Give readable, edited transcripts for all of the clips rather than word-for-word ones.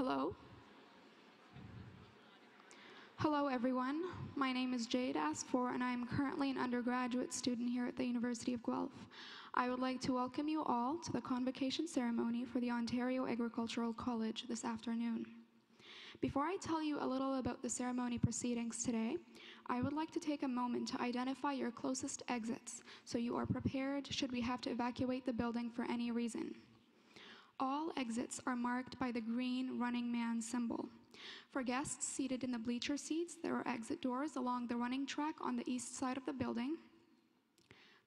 Hello. Hello, everyone. My name is Jade Asfor, and I am currently an undergraduate student here at the University of Guelph. I would like to welcome you all to the Convocation ceremony for the Ontario Agricultural College this afternoon. Before I tell you a little about the ceremony proceedings today, I would like to take a moment to identify your closest exits so you are prepared should we have to evacuate the building for any reason. All exits are marked by the green running man symbol. For guests seated in the bleacher seats, there are exit doors along the running track on the east side of the building.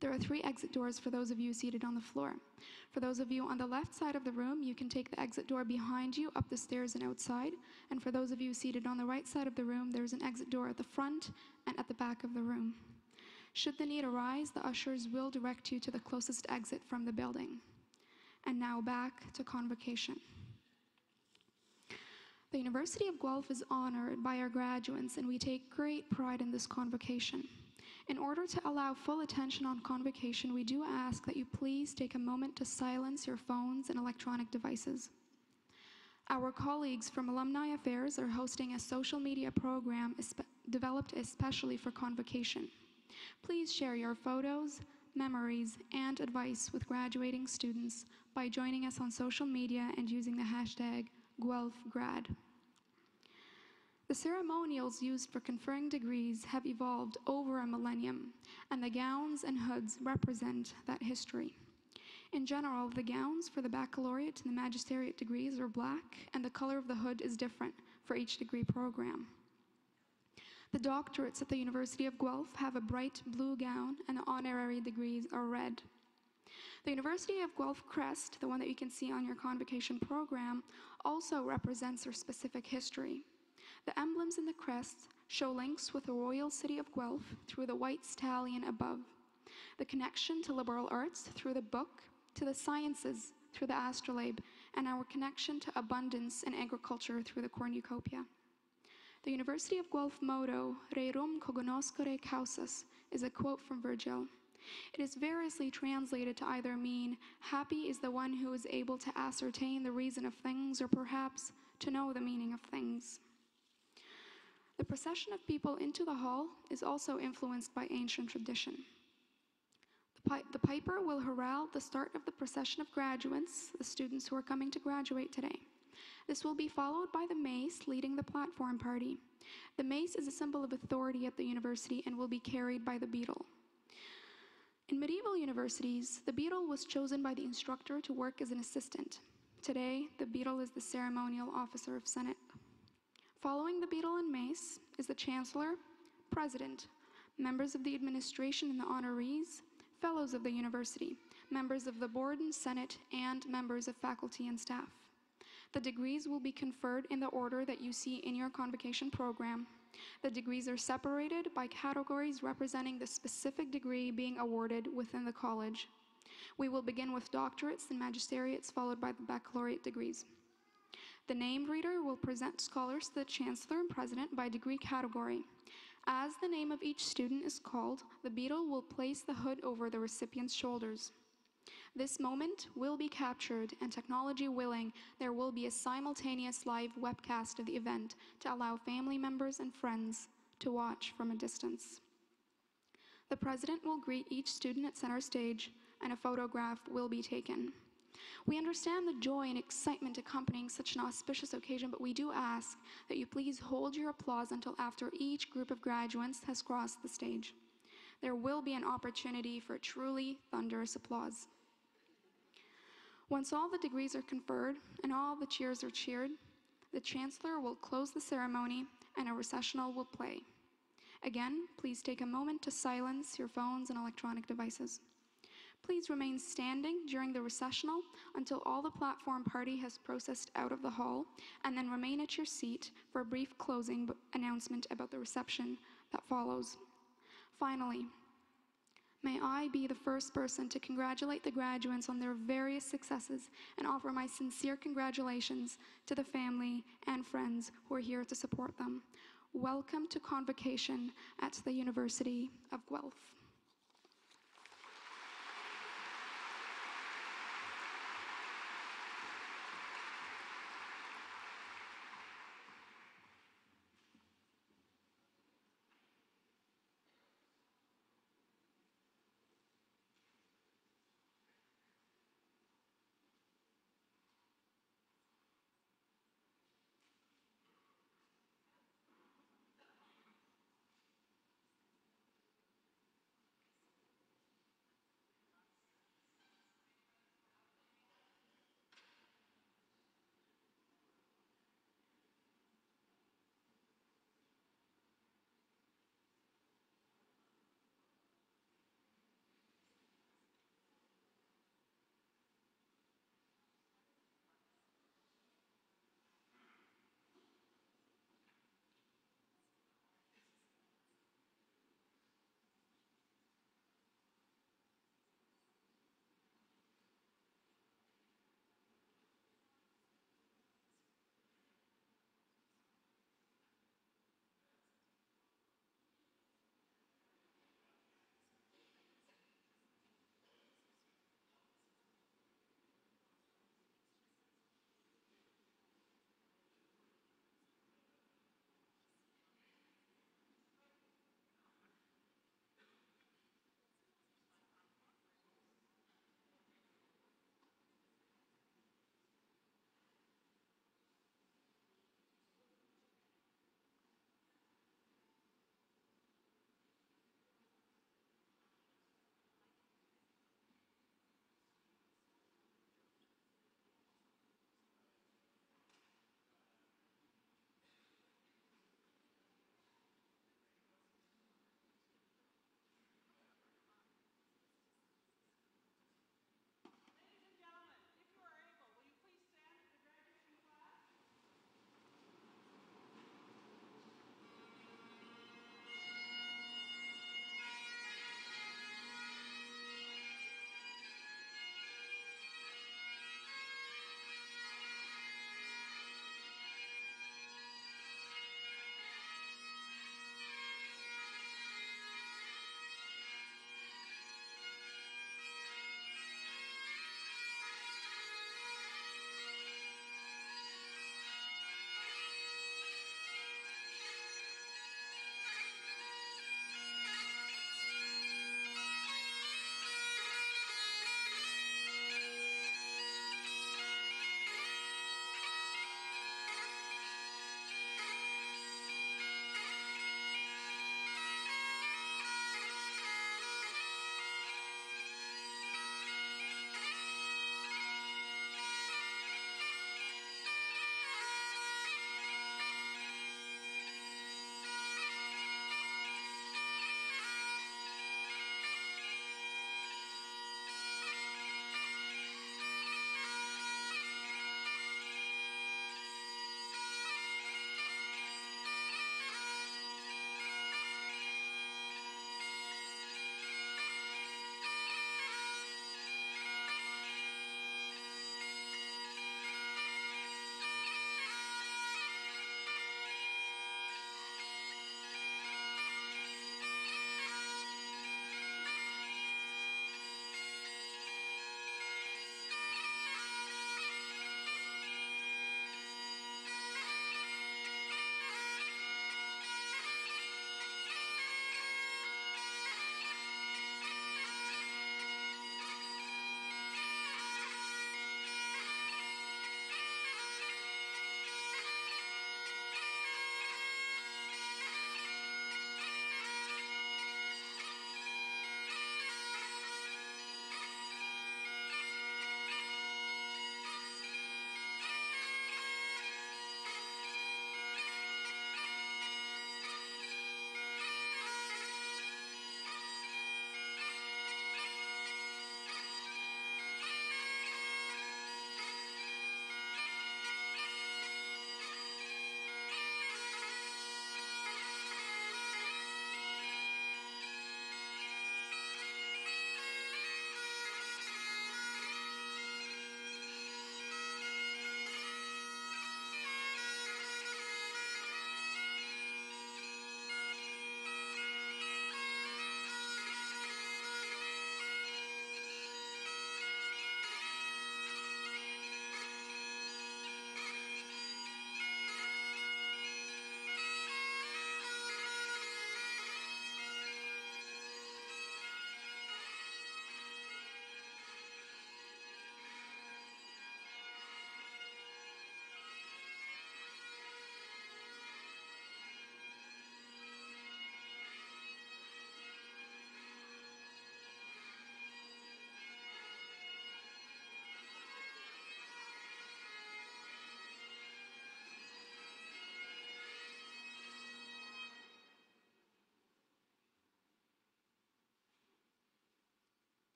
There are 3 exit doors for those of you seated on the floor. For those of you on the left side of the room, you can take the exit door behind you up the stairs and outside. And for those of you seated on the right side of the room, there's an exit door at the front and at the back of the room. Should the need arise, the ushers will direct you to the closest exit from the building. And now back to Convocation. The University of Guelph is honored by our graduates, and we take great pride in this convocation. In order to allow full attention on Convocation, we do ask that you please take a moment to silence your phones and electronic devices. Our colleagues from Alumni Affairs are hosting a social media program developed especially for Convocation. Please share your photos, memories, and advice with graduating students by joining us on social media and using the hashtag #GuelphGrad. The ceremonials used for conferring degrees have evolved over a millennium, and the gowns and hoods represent that history. In general, the gowns for the baccalaureate and the magisteriate degrees are black, and the color of the hood is different for each degree program. The doctorates at the University of Guelph have a bright blue gown, and the honorary degrees are red. The University of Guelph crest, the one that you can see on your Convocation program, also represents our specific history. The emblems in the crest show links with the royal city of Guelph through the white stallion above, the connection to liberal arts through the book, to the sciences through the astrolabe, and our connection to abundance and agriculture through the cornucopia. The University of Guelph motto, Rerum cognoscere causas, is a quote from Virgil. It is variously translated to either mean, happy is the one who is able to ascertain the reason of things, or perhaps to know the meaning of things. The procession of people into the hall is also influenced by ancient tradition. The piper will herald the start of the procession of graduates, the students who are coming to graduate today. This will be followed by the mace leading the platform party. The mace is a symbol of authority at the university and will be carried by the beadle. In medieval universities, the beadle was chosen by the instructor to work as an assistant. Today, the beadle is the ceremonial officer of Senate. Following the beadle and mace is the Chancellor, President, members of the administration and the honorees, fellows of the university, members of the board and Senate, and members of faculty and staff. The degrees will be conferred in the order that you see in your Convocation program. The degrees are separated by categories representing the specific degree being awarded within the college. We will begin with doctorates and magisteriates, followed by the baccalaureate degrees. The name reader will present scholars to the Chancellor and President by degree category. As the name of each student is called, the beadle will place the hood over the recipient's shoulders. This moment will be captured, and technology willing, there will be a simultaneous live webcast of the event to allow family members and friends to watch from a distance. The President will greet each student at center stage, and a photograph will be taken. We understand the joy and excitement accompanying such an auspicious occasion, but we do ask that you please hold your applause until after each group of graduates has crossed the stage. There will be an opportunity for truly thunderous applause. Once all the degrees are conferred and all the cheers are cheered, the Chancellor will close the ceremony and a recessional will play. Again, please take a moment to silence your phones and electronic devices. Please remain standing during the recessional until all the platform party has processed out of the hall, and then remain at your seat for a brief closing announcement about the reception that follows. Finally, may I be the first person to congratulate the graduates on their various successes and offer my sincere congratulations to the family and friends who are here to support them. Welcome to Convocation at the University of Guelph.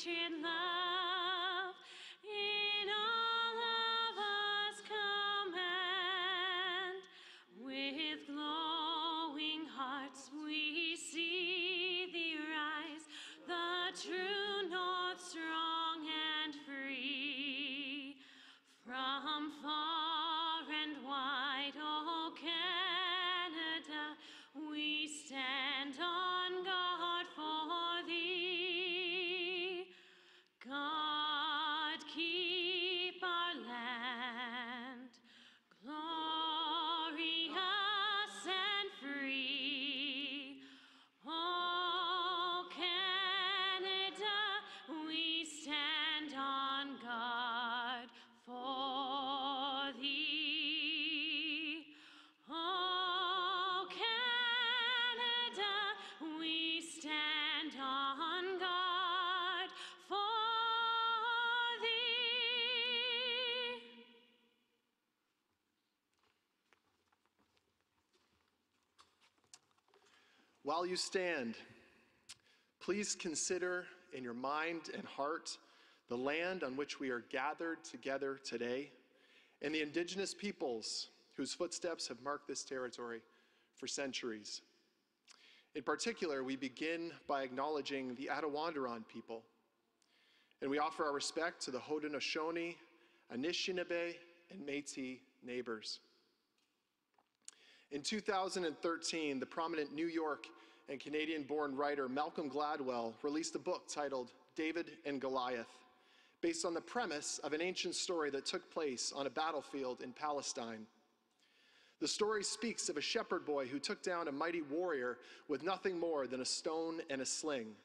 patriot love in all of us command. With glowing hearts we see thee rise, the true north strong and free. From far and wide, O Canada, we stand on guard for thee. God keep our land glorious and free. Oh, Canada, we stand on guard for thee. Oh, Canada, we stand on guard for thee. While you stand, please consider in your mind and heart the land on which we are gathered together today and the indigenous peoples whose footsteps have marked this territory for centuries. In particular, we begin by acknowledging the Attawandaron people, and we offer our respect to the Haudenosaunee, Anishinaabe, and Métis neighbors. In 2013, the prominent New York and Canadian-born writer Malcolm Gladwell released a book titled David and Goliath, based on the premise of an ancient story that took place on a battlefield in Palestine. The story speaks of a shepherd boy who took down a mighty warrior with nothing more than a stone and a sling.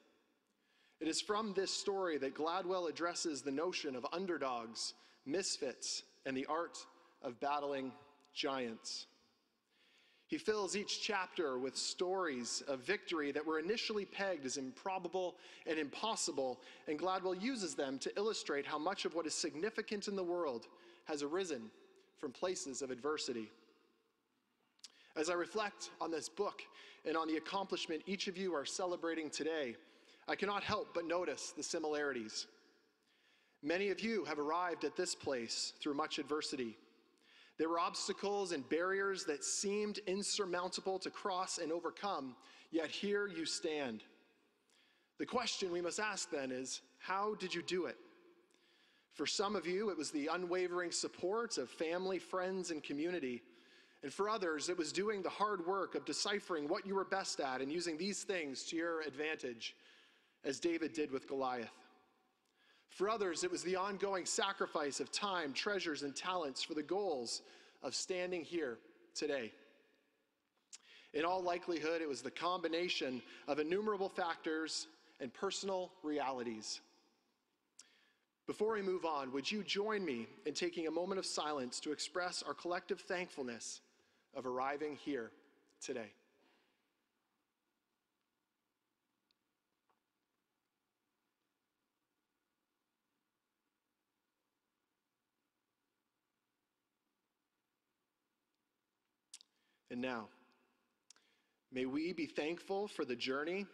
It is from this story that Gladwell addresses the notion of underdogs, misfits, and the art of battling giants. He fills each chapter with stories of victory that were initially pegged as improbable and impossible, and Gladwell uses them to illustrate how much of what is significant in the world has arisen from places of adversity. As I reflect on this book and on the accomplishment each of you are celebrating today, I cannot help but notice the similarities. Many of you have arrived at this place through much adversity. There were obstacles and barriers that seemed insurmountable to cross and overcome, yet here you stand. The question we must ask then is, how did you do it? For some of you, it was the unwavering support of family, friends, and community. And for others, it was doing the hard work of deciphering what you were best at and using these things to your advantage, as David did with Goliath. For others, it was the ongoing sacrifice of time, treasures, and talents for the goals of standing here today. In all likelihood, it was the combination of innumerable factors and personal realities. Before we move on, would you join me in taking a moment of silence to express our collective thankfulness of arriving here today? And now, may we be thankful for the journey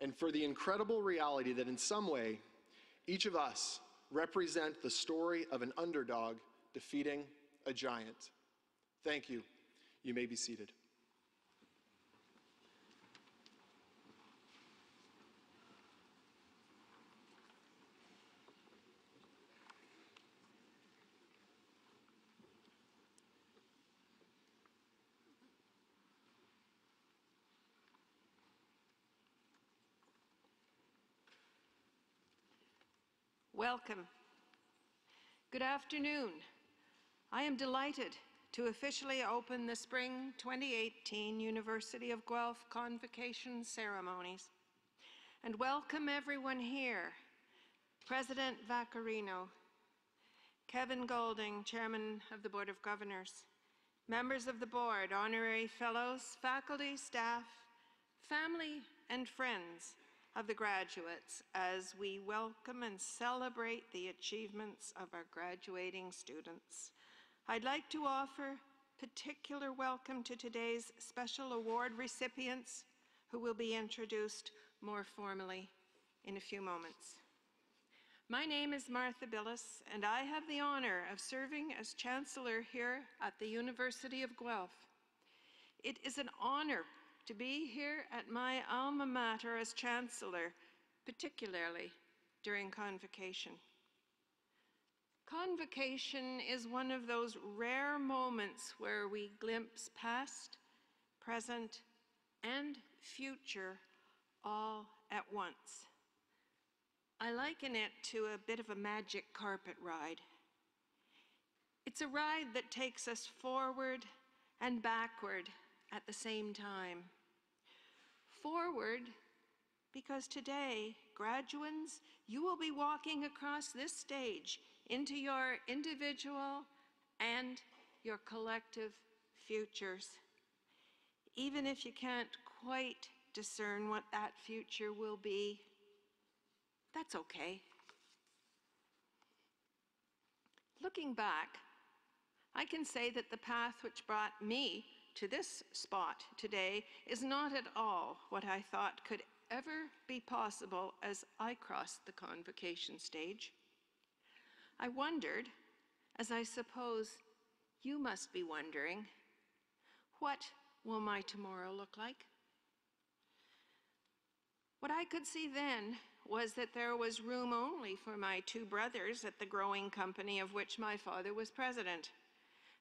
and for the incredible reality that in some way, each of us represent the story of an underdog defeating a giant. Thank you. You may be seated. Welcome. Good afternoon. I am delighted to officially open the Spring 2018 University of Guelph Convocation ceremonies and welcome everyone here. President Vaccarino, Kevin Golding, Chairman of the Board of Governors, members of the board, honorary fellows, faculty, staff, family, and friends of the graduates as we welcome and celebrate the achievements of our graduating students. I'd like to offer particular welcome to today's special award recipients who will be introduced more formally in a few moments. My name is Martha Billis, and I have the honor of serving as Chancellor here at the University of Guelph. It is an honor to be here at my alma mater as Chancellor, particularly during Convocation. Convocation is one of those rare moments where we glimpse past, present, and future all at once. I liken it to a bit of a magic carpet ride. It's a ride that takes us forward and backward at the same time. Forward, because today, graduates, you will be walking across this stage into your individual and your collective futures. Even if you can't quite discern what that future will be, that's okay. Looking back, I can say that the path which brought me to this spot today is not at all what I thought could ever be possible as I crossed the Convocation stage. I wondered, as I suppose you must be wondering, what will my tomorrow look like? What I could see then was that there was room only for my two brothers at the growing company of which my father was president,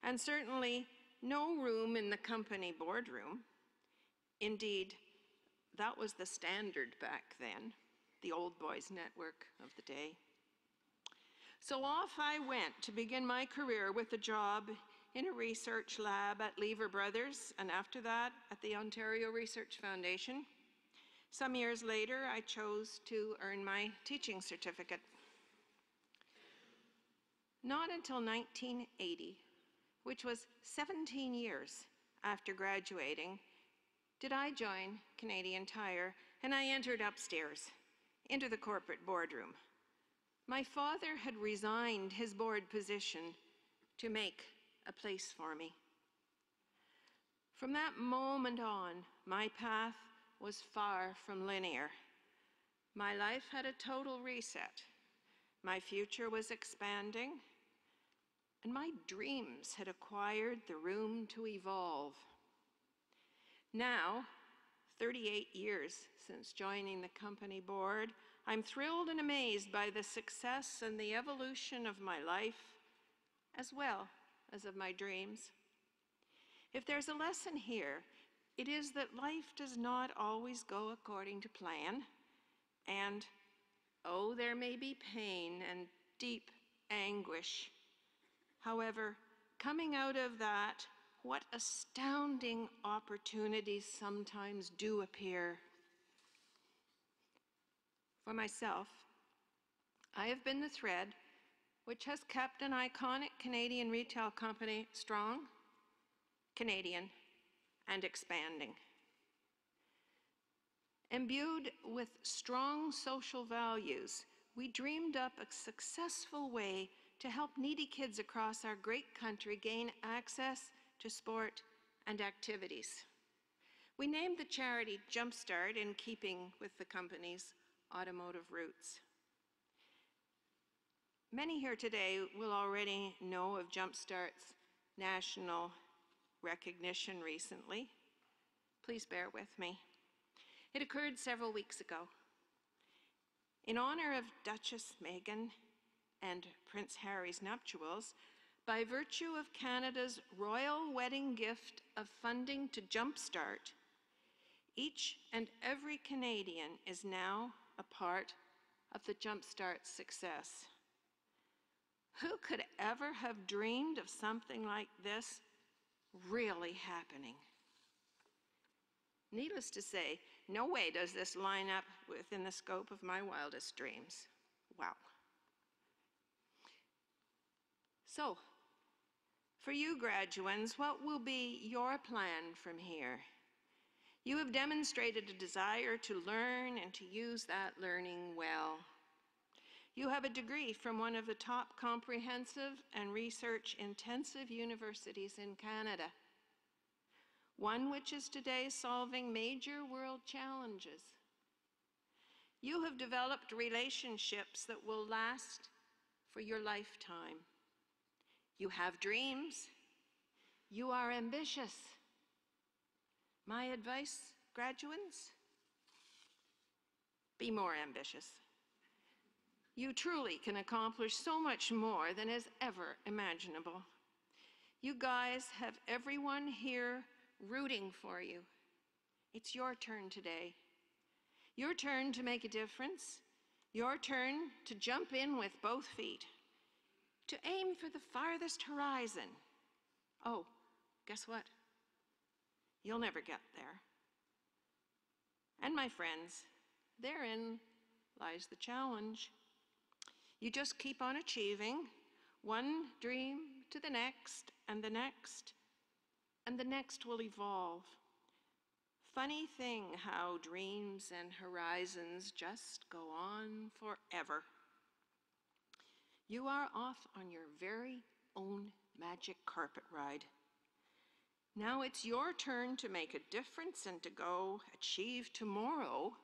and certainly no room in the company boardroom. Indeed, that was the standard back then, the old boys network of the day. So off I went to begin my career with a job in a research lab at Lever Brothers, and after that at the Ontario Research Foundation. Some years later, I chose to earn my teaching certificate. Not until 1980, which was 17 years after graduating, did I join Canadian Tire, and I entered upstairs into the corporate boardroom. My father had resigned his board position to make a place for me. From that moment on, my path was far from linear. My life had a total reset. My future was expanding, and my dreams had acquired the room to evolve. Now, 38 years since joining the company board, I'm thrilled and amazed by the success and the evolution of my life, as well as of my dreams. If there's a lesson here, it is that life does not always go according to plan, and oh, there may be pain and deep anguish. However, coming out of that, what astounding opportunities sometimes do appear. For myself, I have been the thread which has kept an iconic Canadian retail company strong, Canadian, and expanding. Imbued with strong social values, we dreamed up a successful way to help needy kids across our great country gain access to sport and activities. We named the charity Jumpstart in keeping with the company's automotive roots. Many here today will already know of Jumpstart's national recognition recently. Please bear with me. It occurred several weeks ago. In honor of Duchess Meghan and Prince Harry's nuptials, by virtue of Canada's royal wedding gift of funding to Jumpstart, each and every Canadian is now a part of the Jumpstart success. Who could ever have dreamed of something like this really happening? Needless to say, no way does this line up within the scope of my wildest dreams. Wow. So, for you graduates, what will be your plan from here? You have demonstrated a desire to learn and to use that learning well. You have a degree from one of the top comprehensive and research-intensive universities in Canada, one which is today solving major world challenges. You have developed relationships that will last for your lifetime. You have dreams. You are ambitious. My advice, graduates, be more ambitious. You truly can accomplish so much more than is ever imaginable. You guys have everyone here rooting for you. It's your turn today. Your turn to make a difference. Your turn to jump in with both feet. To aim for the farthest horizon. Oh, guess what? You'll never get there. And my friends, therein lies the challenge. You just keep on achieving, one dream to the next, and the next will evolve. Funny thing how dreams and horizons just go on forever. You are off on your very own magic carpet ride. Now it's your turn to make a difference and to go achieve tomorrow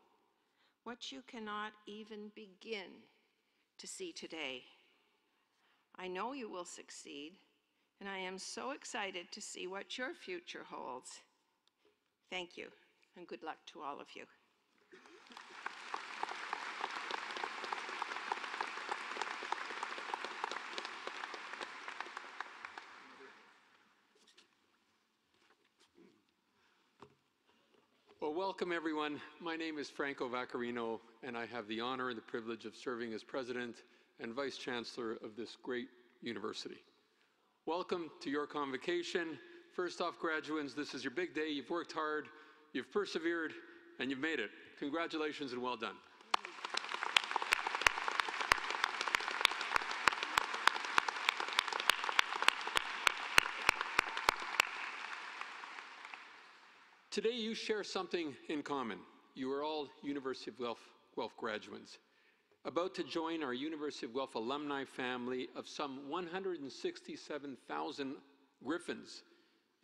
what you cannot even begin to see today. I know you will succeed, and I am so excited to see what your future holds. Thank you, and good luck to all of you. Well, welcome everyone. My name is Franco Vaccarino, and I have the honor and the privilege of serving as President and Vice Chancellor of this great university. Welcome to your convocation. First off, graduates, this is your big day. You've worked hard, you've persevered, and you've made it. Congratulations and well done. Today you share something in common. You are all University of Guelph graduates, about to join our University of Guelph alumni family of some 167,000 Griffins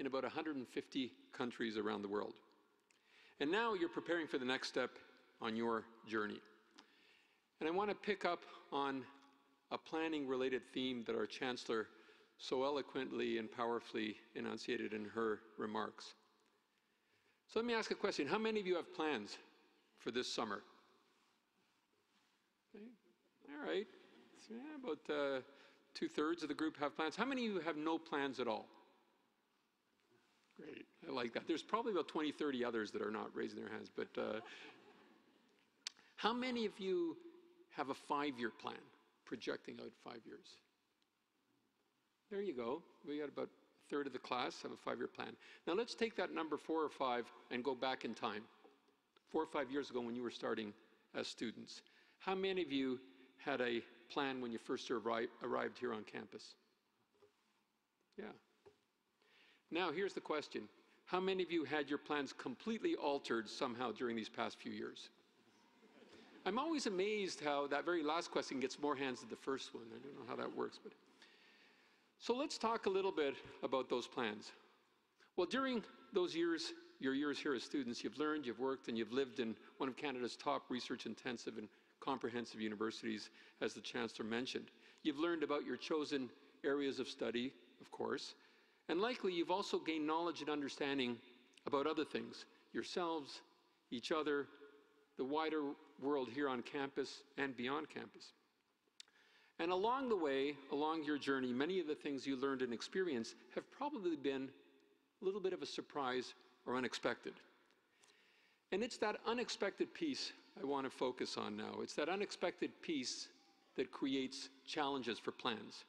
in about 150 countries around the world. And now you're preparing for the next step on your journey. And I want to pick up on a planning-related theme that our Chancellor so eloquently and powerfully enunciated in her remarks. So let me ask a question. How many of you have plans for this summer? Okay. All right. So, yeah, about 2/3 of the group have plans. How many of you have no plans at all? Great. I like that. There's probably about 20, 30 others that are not raising their hands. But how many of you have a 5-year plan, projecting out 5 years? There you go. We got about 1/3 of the class have a 5-year plan. Now let's take that number 4 or 5 and go back in time. 4 or 5 years ago when you were starting as students. How many of you had a plan when you first arrived here on campus? Yeah. Now here's the question. How many of you had your plans completely altered somehow during these past few years? I'm always amazed how that very last question gets more hands than the first one. I don't know how that works, but. So let's talk a little bit about those plans. Well, during those years, your years here as students, you've learned, you've worked, and you've lived in one of Canada's top research-intensive and comprehensive universities, as the Chancellor mentioned. You've learned about your chosen areas of study, of course, and likely you've also gained knowledge and understanding about other things, yourselves, each other, the wider world here on campus and beyond campus. And along the way, along your journey, many of the things you learned and experienced have probably been a little bit of a surprise or unexpected. And it's that unexpected piece I want to focus on now. It's that unexpected piece that creates challenges for plans.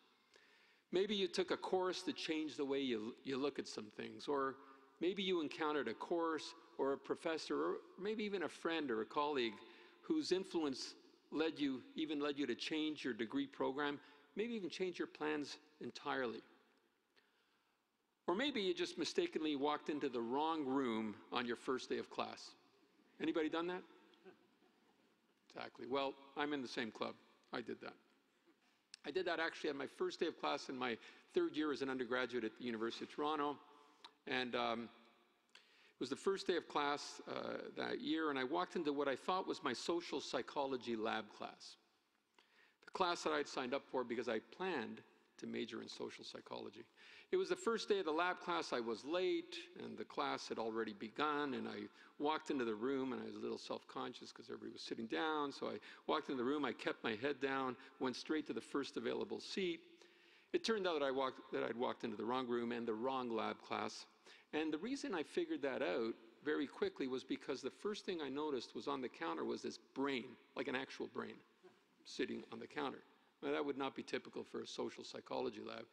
Maybe you took a course that changed the way you look at some things, or maybe you encountered a course or a professor, or maybe even a friend or a colleague whose influence led you to change your degree program, maybe even change your plans entirely. Or maybe you just mistakenly walked into the wrong room on your first day of class. Anybody done that? Exactly. Well, I'm in the same club. I did that. I did that actually on my first day of class in my 3rd year as an undergraduate at the University of Toronto. And was the first day of class that year, and I walked into what I thought was my social psychology lab class. The class that I'd signed up for because I planned to major in social psychology. It was the first day of the lab class. I was late, and the class had already begun, and I walked into the room, and I was a little self-conscious because everybody was sitting down, so I walked into the room, I kept my head down, went straight to the first available seat. It turned out that I'd walked into the wrong room and the wrong lab class, and the reason I figured that out very quickly was because the first thing I noticed was on the counter was this brain, like an actual brain, sitting on the counter. Now, that would not be typical for a social psychology lab.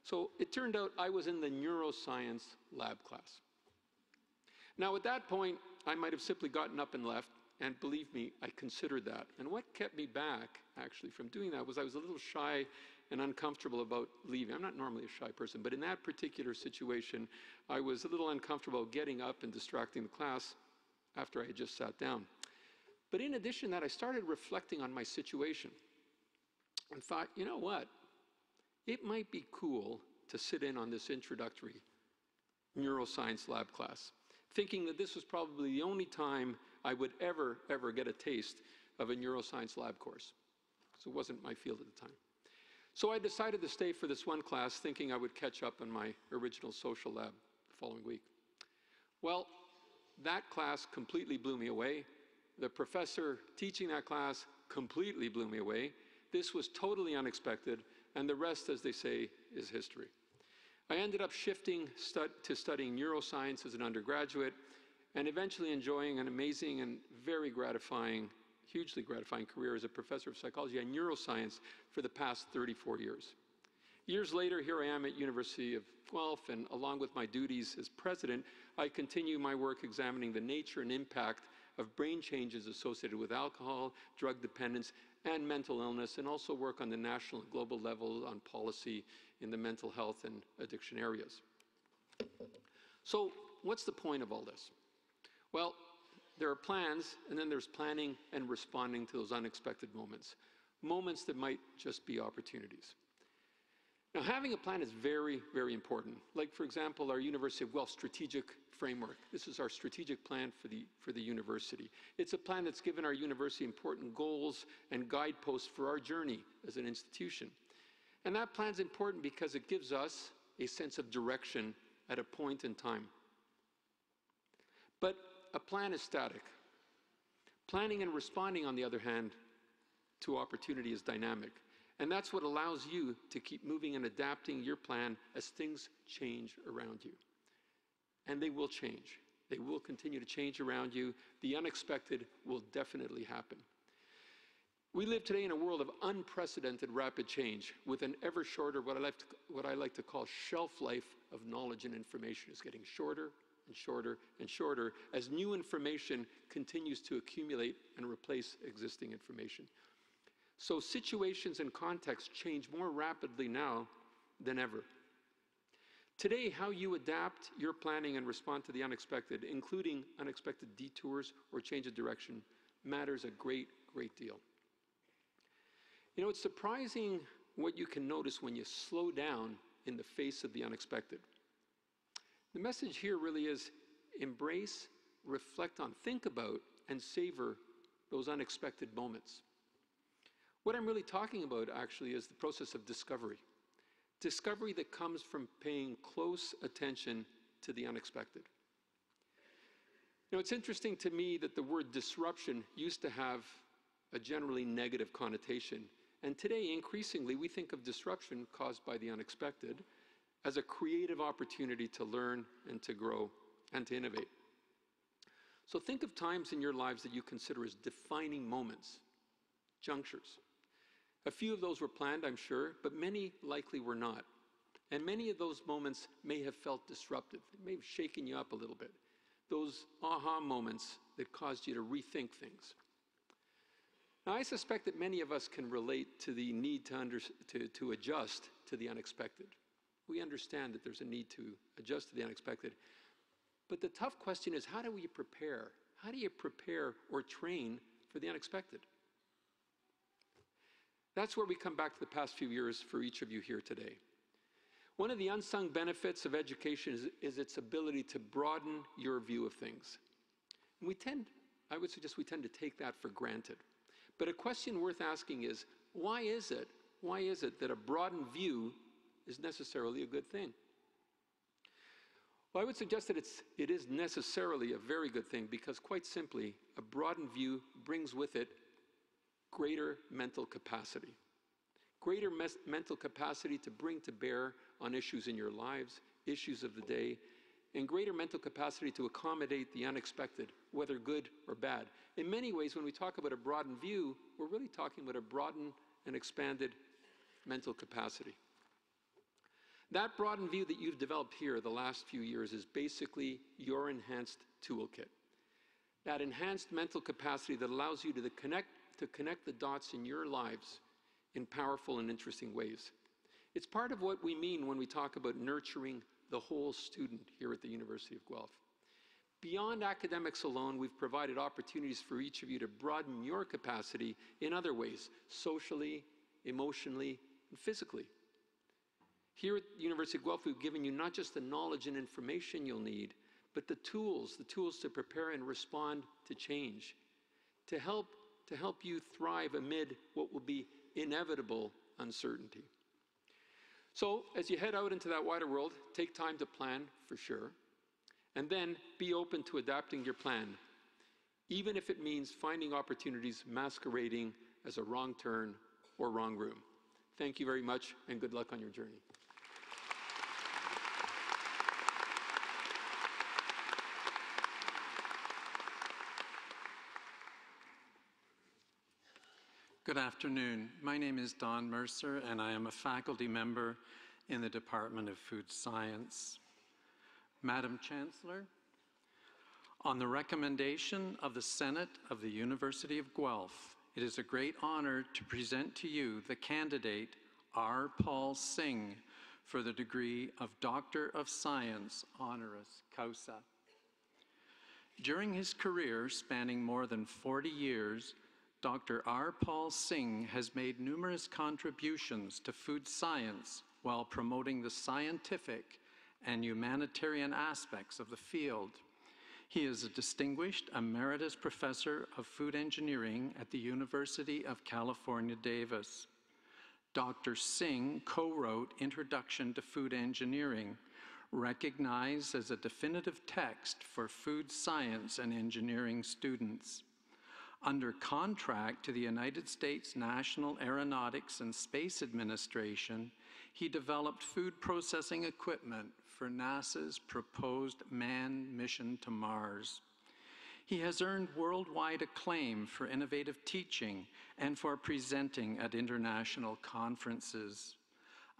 So it turned out I was in the neuroscience lab class. Now, at that point, I might have simply gotten up and left, and believe me, I considered that. And what kept me back, actually, from doing that was I was a little shy and uncomfortable about leaving. I'm not normally a shy person, but in that particular situation, I was a little uncomfortable getting up and distracting the class after I had just sat down. But in addition to that, I started reflecting on my situation and thought, you know what? It might be cool to sit in on this introductory neuroscience lab class, thinking that this was probably the only time I would ever get a taste of a neuroscience lab course, because it wasn't my field at the time. So I decided to stay for this one class, thinking I would catch up on my original social lab the following week. Well, that class completely blew me away. The professor teaching that class completely blew me away. This was totally unexpected, and the rest, as they say, is history. I ended up shifting to studying neuroscience as an undergraduate, and eventually enjoying an amazing and very gratifying, hugely gratifying career as a professor of psychology and neuroscience for the past 34 years. Years later, here I am at University of Guelph, and along with my duties as president, I continue my work examining the nature and impact of brain changes associated with alcohol, drug dependence, and mental illness, and also work on the national and global level on policy in the mental health and addiction areas. So what's the point of all this? Well, there are plans, and then there's planning and responding to those unexpected moments, moments that might just be opportunities. Now, having a plan is very, very important. Like, for example, our University of Guelph strategic framework. This is our strategic plan for the university. It's a plan that's given our university important goals and guideposts for our journey as an institution. And that plan's important because it gives us a sense of direction at a point in time. But a plan is static. Planning and responding, on the other hand, to opportunity is dynamic. And that's what allows you to keep moving and adapting your plan as things change around you. And they will change. They will continue to change around you. The unexpected will definitely happen. We live today in a world of unprecedented rapid change with an ever shorter, what I like to call shelf life of knowledge and information is getting shorter and shorter and shorter as new information continues to accumulate and replace existing information. So situations and contexts change more rapidly now than ever. Today, how you adapt your planning and respond to the unexpected, including unexpected detours or change of direction, matters a great, great deal. You know, it's surprising what you can notice when you slow down in the face of the unexpected. The message here really is embrace, reflect on, think about, and savor those unexpected moments. What I'm really talking about, actually, is the process of discovery. Discovery that comes from paying close attention to the unexpected. You know, it's interesting to me that the word disruption used to have a generally negative connotation. And today, increasingly, we think of disruption caused by the unexpected as a creative opportunity to learn and to grow and to innovate. So think of times in your lives that you consider as defining moments, junctures. A few of those were planned, I'm sure, but many likely were not. And many of those moments may have felt disruptive. It may have shaken you up a little bit. Those aha moments that caused you to rethink things. Now, I suspect that many of us can relate to the need to adjust to the unexpected. We understand that there's a need to adjust to the unexpected. But the tough question is, how do we prepare? How do you prepare or train for the unexpected? That's where we come back to the past few years for each of you here today. One of the unsung benefits of education is its ability to broaden your view of things. And I would suggest we tend to take that for granted. But a question worth asking is, why is it that a broadened view is necessarily a good thing? Well, I would suggest that it is necessarily a very good thing because, quite simply, a broadened view brings with it greater mental capacity. Greater mental capacity to bring to bear on issues in your lives, issues of the day, and greater mental capacity to accommodate the unexpected, whether good or bad. In many ways, when we talk about a broadened view, we're really talking about a broadened and expanded mental capacity. That broadened view that you've developed here the last few years is basically your enhanced toolkit. That enhanced mental capacity that allows you to connect the dots in your lives in powerful and interesting ways. It's part of what we mean when we talk about nurturing the whole student here at the University of Guelph. Beyond academics alone, we've provided opportunities for each of you to broaden your capacity in other ways, socially, emotionally, and physically. Here at the University of Guelph, we've given you not just the knowledge and information you'll need, but the tools to prepare and respond to change, to help you thrive amid what will be inevitable uncertainty. So, as you head out into that wider world, take time to plan, for sure, and then be open to adapting your plan, even if it means finding opportunities masquerading as a wrong turn or wrong room. Thank you very much, and good luck on your journey. Good afternoon. My name is Don Mercer, and I am a faculty member in the Department of Food Science. Madam Chancellor, on the recommendation of the Senate of the University of Guelph, it is a great honor to present to you the candidate R. Paul Singh for the degree of Doctor of Science honoris causa. During his career spanning more than 40 years, Dr. R. Paul Singh has made numerous contributions to food science while promoting the scientific and humanitarian aspects of the field. He is a distinguished emeritus professor of food engineering at the University of California, Davis. Dr. Singh co-wrote Introduction to Food Engineering, recognized as a definitive text for food science and engineering students. Under contract to the United States National Aeronautics and Space Administration, he developed food processing equipment for NASA's proposed manned mission to Mars. He has earned worldwide acclaim for innovative teaching and for presenting at international conferences.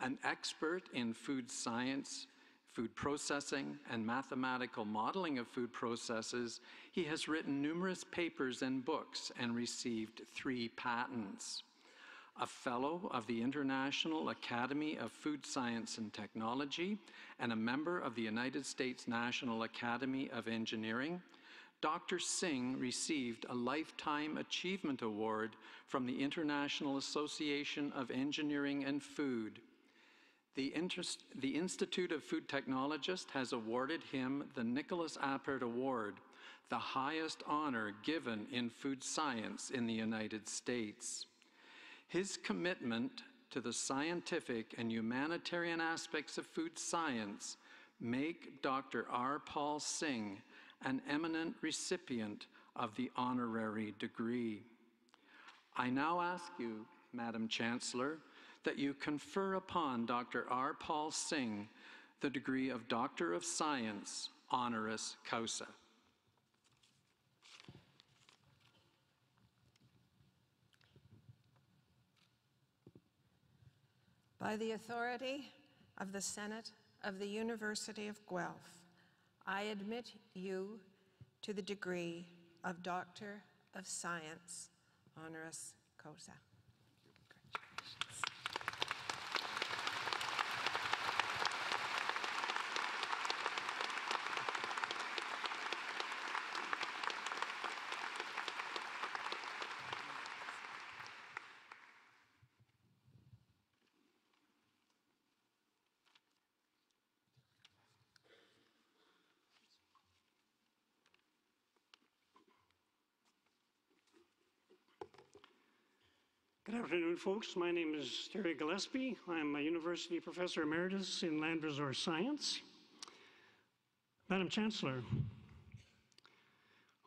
An expert in food science, food processing, and mathematical modeling of food processes, he has written numerous papers and books and received 3 patents. A fellow of the International Academy of Food Science and Technology and a member of the United States National Academy of Engineering, Dr. Singh received a Lifetime Achievement Award from the International Association of Engineering and Food. The Institute of Food Technologists has awarded him the Nicholas Appert Award, the highest honor given in food science in the United States. His commitment to the scientific and humanitarian aspects of food science make Dr. R. Paul Singh an eminent recipient of the honorary degree. I now ask you, Madam Chancellor, that you confer upon Dr. R. Paul Singh the degree of Doctor of Science honoris causa. By the authority of the Senate of the University of Guelph, I admit you to the degree of Doctor of Science honoris causa. Good afternoon, folks. My name is Terry Gillespie. I'm a University Professor Emeritus in Land Resource Science. Madam Chancellor,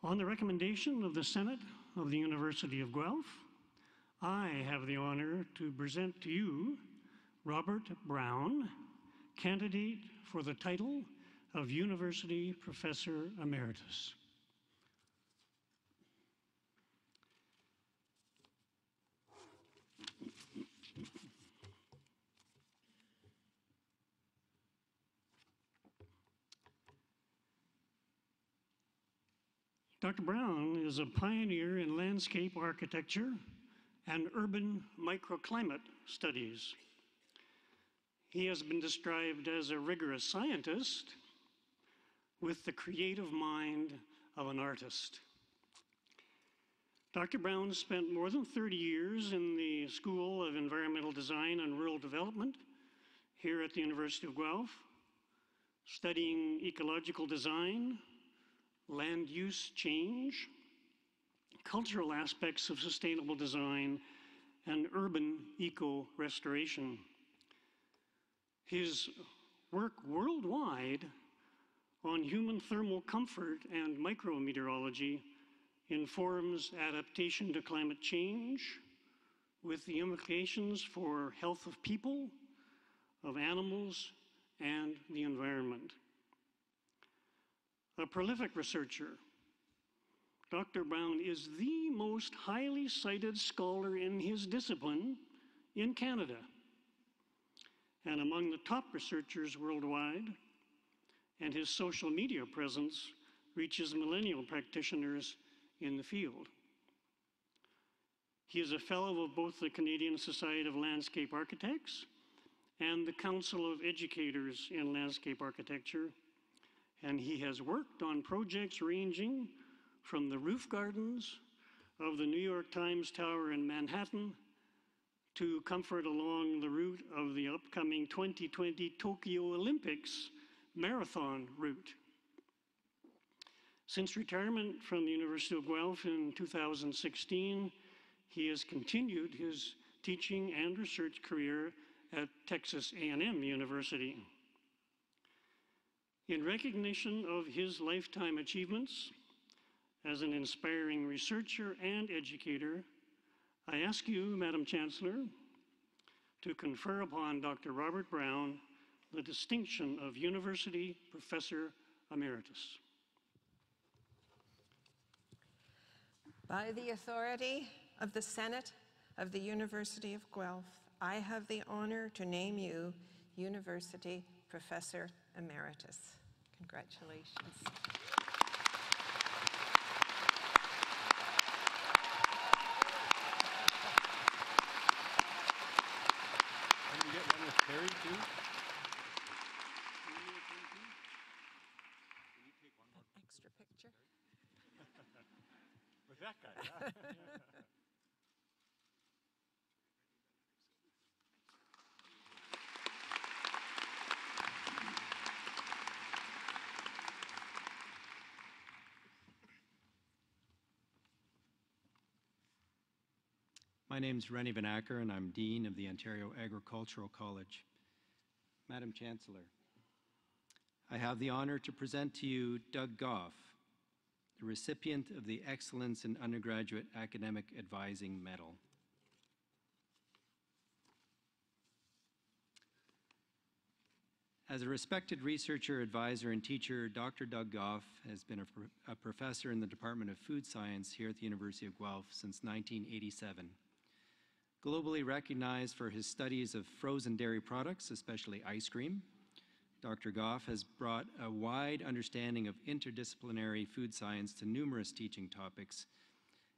on the recommendation of the Senate of the University of Guelph, I have the honor to present to you Robert Brown, candidate for the title of University Professor Emeritus. Dr. Brown is a pioneer in landscape architecture and urban microclimate studies. He has been described as a rigorous scientist with the creative mind of an artist. Dr. Brown spent more than 30 years in the School of Environmental Design and Rural Development here at the University of Guelph, studying ecological design, land use change, cultural aspects of sustainable design, and urban eco-restoration. His work worldwide on human thermal comfort and micrometeorology informs adaptation to climate change with the implications for health of people, of animals, and the environment. A prolific researcher, Dr. Brown is the most highly cited scholar in his discipline in Canada and among the top researchers worldwide, and his social media presence reaches millennial practitioners in the field. He is a fellow of both the Canadian Society of Landscape Architects and the Council of Educators in Landscape Architecture, and he has worked on projects ranging from the roof gardens of the New York Times Tower in Manhattan to comfort along the route of the upcoming 2020 Tokyo Olympics marathon route. Since retirement from the University of Guelph in 2016, he has continued his teaching and research career at Texas A&M University. In recognition of his lifetime achievements as an inspiring researcher and educator, I ask you, Madam Chancellor, to confer upon Dr. Robert Brown the distinction of University Professor Emeritus. By the authority of the Senate of the University of Guelph, I have the honor to name you University Professor Emeritus. Congratulations. Can we get one with Terry too? Extra picture. With that guy, yeah. My name is Rennie Van Acker, and I'm Dean of the Ontario Agricultural College. Madam Chancellor, I have the honor to present to you Doug Goff, the recipient of the Excellence in Undergraduate Academic Advising Medal. As a respected researcher, advisor, and teacher, Dr. Doug Goff has been a professor in the Department of Food Science here at the University of Guelph since 1987. Globally recognized for his studies of frozen dairy products, especially ice cream, Dr. Goff has brought a wide understanding of interdisciplinary food science to numerous teaching topics.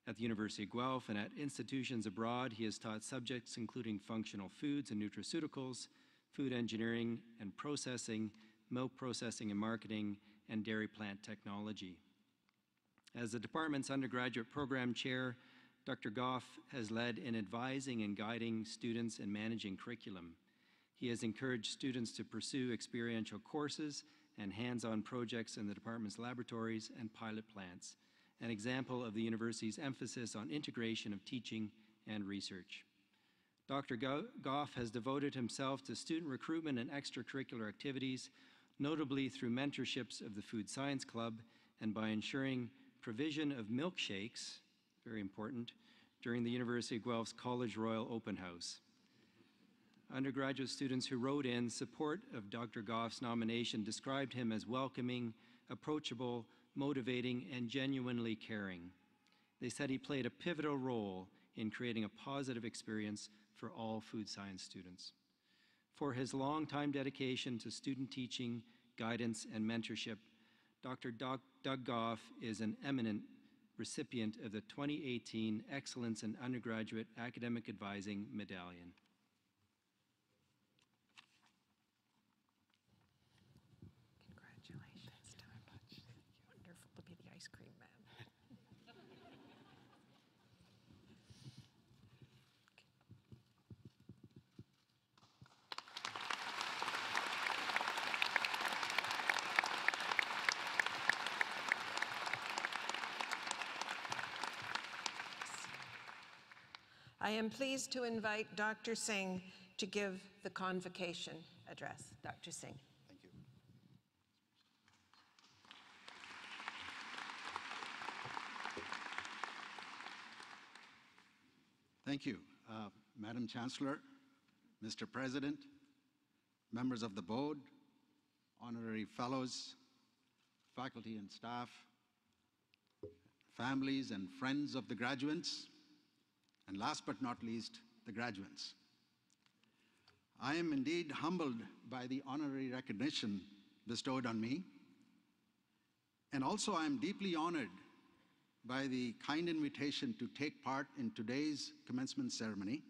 At the University of Guelph and at institutions abroad, he has taught subjects including functional foods and nutraceuticals, food engineering and processing, milk processing and marketing, and dairy plant technology. As the department's undergraduate program chair, Dr. Goff has led in advising and guiding students in managing curriculum. He has encouraged students to pursue experiential courses and hands-on projects in the department's laboratories and pilot plants, an example of the university's emphasis on integration of teaching and research. Dr. Goff has devoted himself to student recruitment and extracurricular activities, notably through mentorships of the Food Science Club and by ensuring provision of milkshakes, very important, during the University of Guelph's College Royal Open House. Undergraduate students who wrote in support of Dr. Goff's nomination described him as welcoming, approachable, motivating, and genuinely caring. They said he played a pivotal role in creating a positive experience for all food science students. For his long-time dedication to student teaching, guidance, and mentorship, Dr. Doug Goff is an eminent recipient of the 2018 Excellence in Undergraduate Academic Advising Medallion. Congratulations, Doug. Wonderful to be the ice cream man. I am pleased to invite Dr. Singh to give the convocation address. Dr. Singh. Thank you. Thank you, Madam Chancellor, Mr. President, members of the board, honorary fellows, faculty and staff, families and friends of the graduates, and last but not least, the graduates. I am indeed humbled by the honorary recognition bestowed on me, and also I am deeply honored by the kind invitation to take part in today's commencement ceremony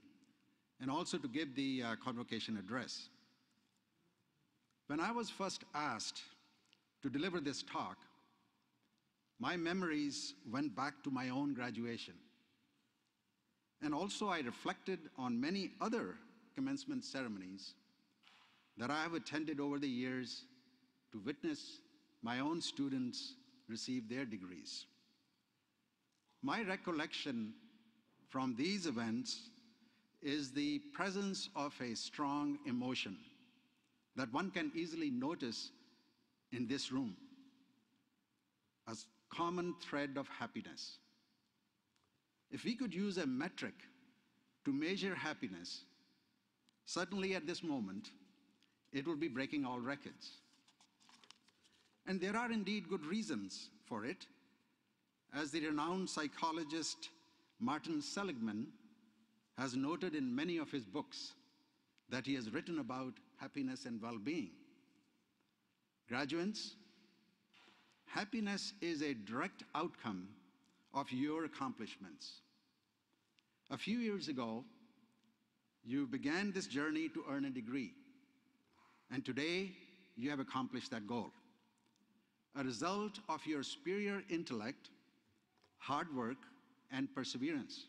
and also to give the convocation address. When I was first asked to deliver this talk, my memories went back to my own graduation. And also I reflected on many other commencement ceremonies that I have attended over the years to witness my own students receive their degrees. My recollection from these events is the presence of a strong emotion that one can easily notice in this room, a common thread of happiness. If we could use a metric to measure happiness, certainly at this moment, it will be breaking all records. And there are indeed good reasons for it, as the renowned psychologist Martin Seligman has noted in many of his books that he has written about happiness and well-being. Graduates, happiness is a direct outcome of your accomplishments. A few years ago, you began this journey to earn a degree, and today you have accomplished that goal. A result of your superior intellect, hard work, and perseverance.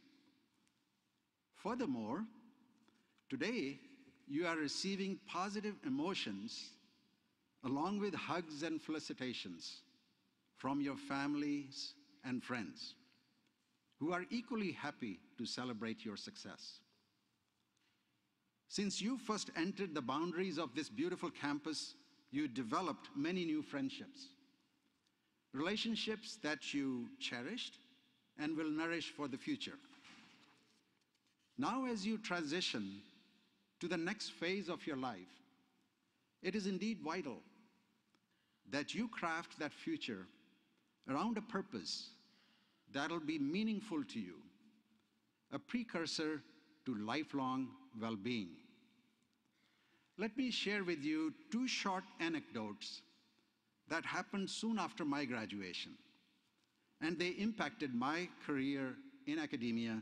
Furthermore, today you are receiving positive emotions along with hugs and felicitations from your families and friends who are equally happy to celebrate your success. Since you first entered the boundaries of this beautiful campus, you developed many new friendships, relationships that you cherished and will nourish for the future. Now, as you transition to the next phase of your life, it is indeed vital that you craft that future around a purpose that'll be meaningful to you, a precursor to lifelong well-being. Let me share with you two short anecdotes that happened soon after my graduation, and they impacted my career in academia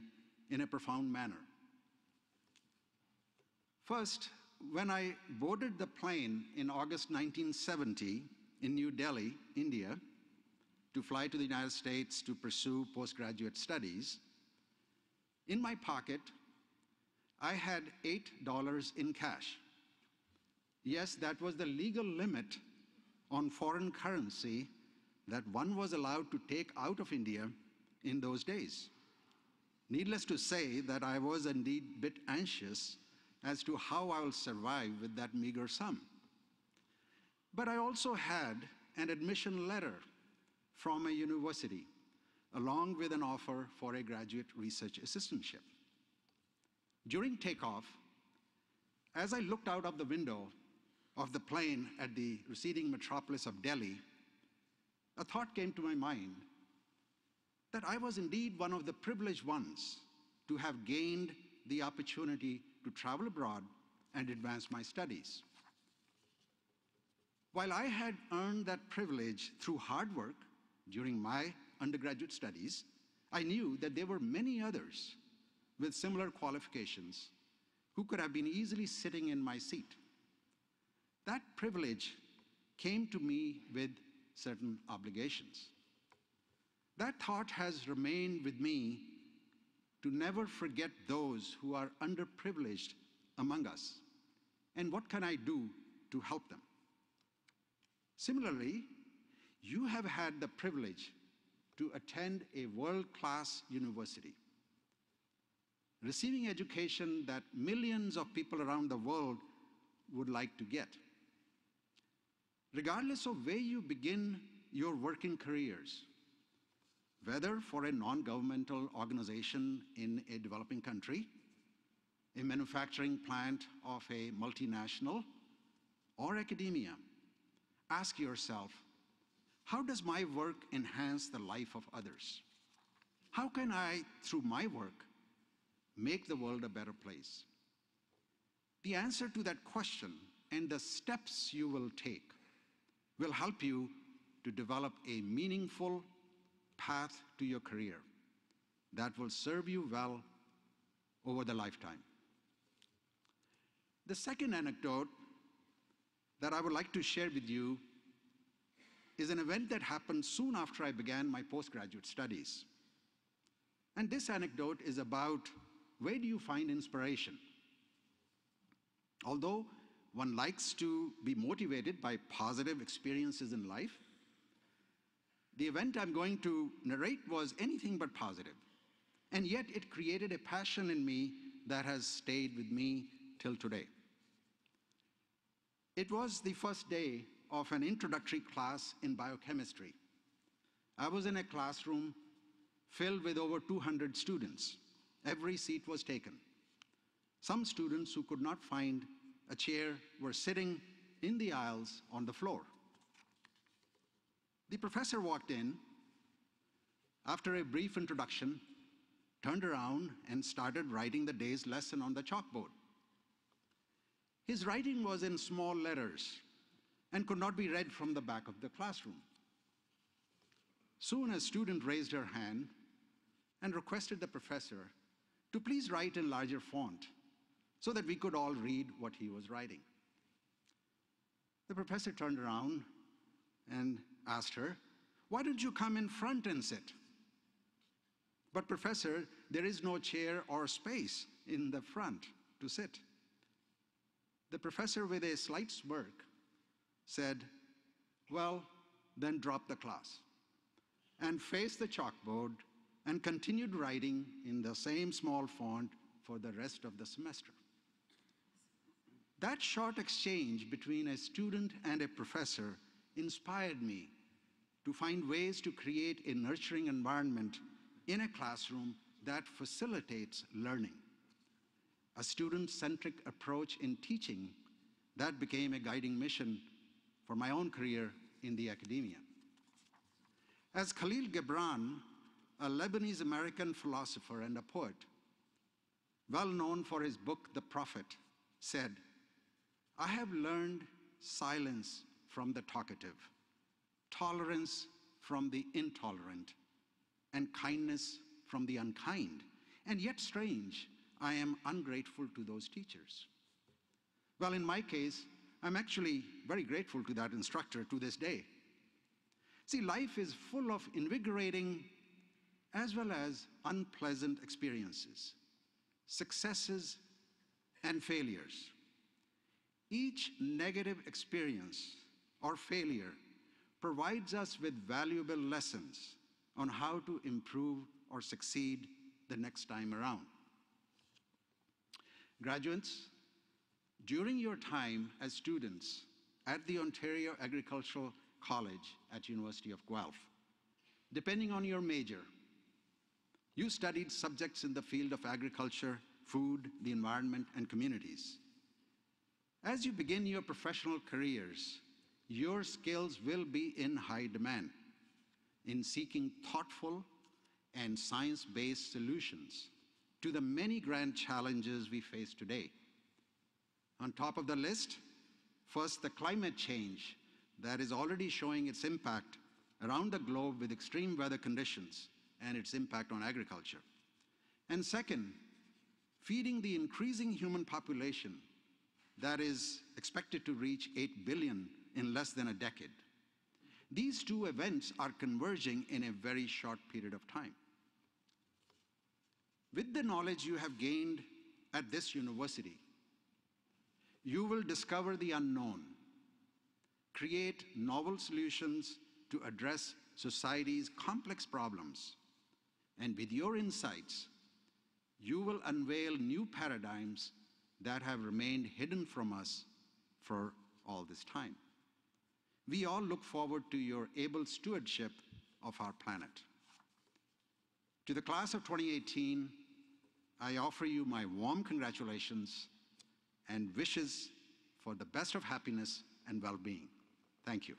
in a profound manner. First, when I boarded the plane in August 1970 in New Delhi, India, to fly to the United States to pursue postgraduate studies, in my pocket, I had $8 in cash. Yes, that was the legal limit on foreign currency that one was allowed to take out of India in those days. Needless to say that I was indeed a bit anxious as to how I will survive with that meager sum. But I also had an admission letter from a university, along with an offer for a graduate research assistantship. During takeoff, as I looked out of the window of the plane at the receding metropolis of Delhi, a thought came to my mind that I was indeed one of the privileged ones to have gained the opportunity to travel abroad and advance my studies. While I had earned that privilege through hard work during my undergraduate studies, I knew that there were many others with similar qualifications who could have been easily sitting in my seat. That privilege came to me with certain obligations. That thought has remained with me to never forget those who are underprivileged among us, and what can I do to help them? Similarly, you have had the privilege to attend a world-class university, receiving education that millions of people around the world would like to get. Regardless of where you begin your working careers, whether for a non-governmental organization in a developing country, a manufacturing plant of a multinational, or academia, ask yourself, how does my work enhance the life of others? How can I, through my work, make the world a better place? The answer to that question and the steps you will take will help you to develop a meaningful path to your career that will serve you well over the lifetime. The second anecdote that I would like to share with you is an event that happened soon after I began my postgraduate studies. And this anecdote is about where do you find inspiration? Although one likes to be motivated by positive experiences in life, the event I'm going to narrate was anything but positive, and yet it created a passion in me that has stayed with me till today. It was the first day of an introductory class in biochemistry. I was in a classroom filled with over 200 students. Every seat was taken. Some students who could not find a chair were sitting in the aisles on the floor. The professor walked in, after a brief introduction, turned around and started writing the day's lesson on the chalkboard. His writing was in small letters and could not be read from the back of the classroom. Soon a student raised her hand and requested the professor to please write in larger font so that we could all read what he was writing. The professor turned around and asked her, "Why don't you come in front and sit?" "But professor, there is no chair or space in the front to sit." The professor, with a slight smirk, said, "Well, then drop the class," and faced the chalkboard and continued writing in the same small font for the rest of the semester. That short exchange between a student and a professor inspired me to find ways to create a nurturing environment in a classroom that facilitates learning. A student-centric approach in teaching that became a guiding mission for my own career in the academia. As Khalil Gibran, a Lebanese-American philosopher and a poet, well known for his book, The Prophet, said, "I have learned silence from the talkative, tolerance from the intolerant, and kindness from the unkind. And yet strange, I am ungrateful to those teachers." Well, in my case, I'm actually very grateful to that instructor to this day. See, life is full of invigorating as well as unpleasant experiences, successes and failures. Each negative experience or failure provides us with valuable lessons on how to improve or succeed the the next time around. Graduates, during your time as students at the Ontario Agricultural College at University of Guelph, depending on your major, you studied subjects in the field of agriculture, food, the environment, and communities. As you begin your professional careers, your skills will be in high demand in seeking thoughtful and science-based solutions to the many grand challenges we face today. On top of the list, first, the climate change that is already showing its impact around the globe with extreme weather conditions and its impact on agriculture. And second, feeding the increasing human population that is expected to reach 8 billion in less than a decade. These two events are converging in a very short period of time. With the knowledge you have gained at this university, you will discover the unknown, create novel solutions to address society's complex problems, and with your insights, you will unveil new paradigms that have remained hidden from us for all this time. We all look forward to your able stewardship of our planet. To the class of 2018, I offer you my warm congratulations and wishes for the best of happiness and well-being. Thank you.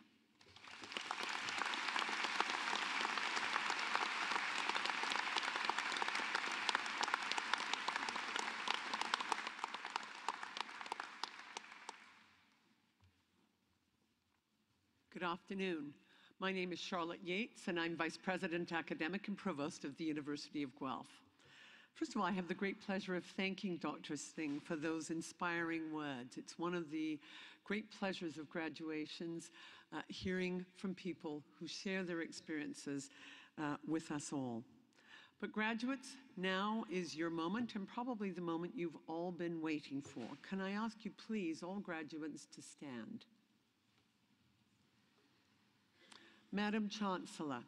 Good afternoon. My name is Charlotte Yates, and I'm Vice President, Academic and Provost of the University of Guelph. First of all, I have the great pleasure of thanking Dr. Singh for those inspiring words. It's one of the great pleasures of graduations, hearing from people who share their experiences with us all. But graduates, now is your moment, and probably the moment you've all been waiting for. Can I ask you please, all graduates, to stand? Madam Chancellor,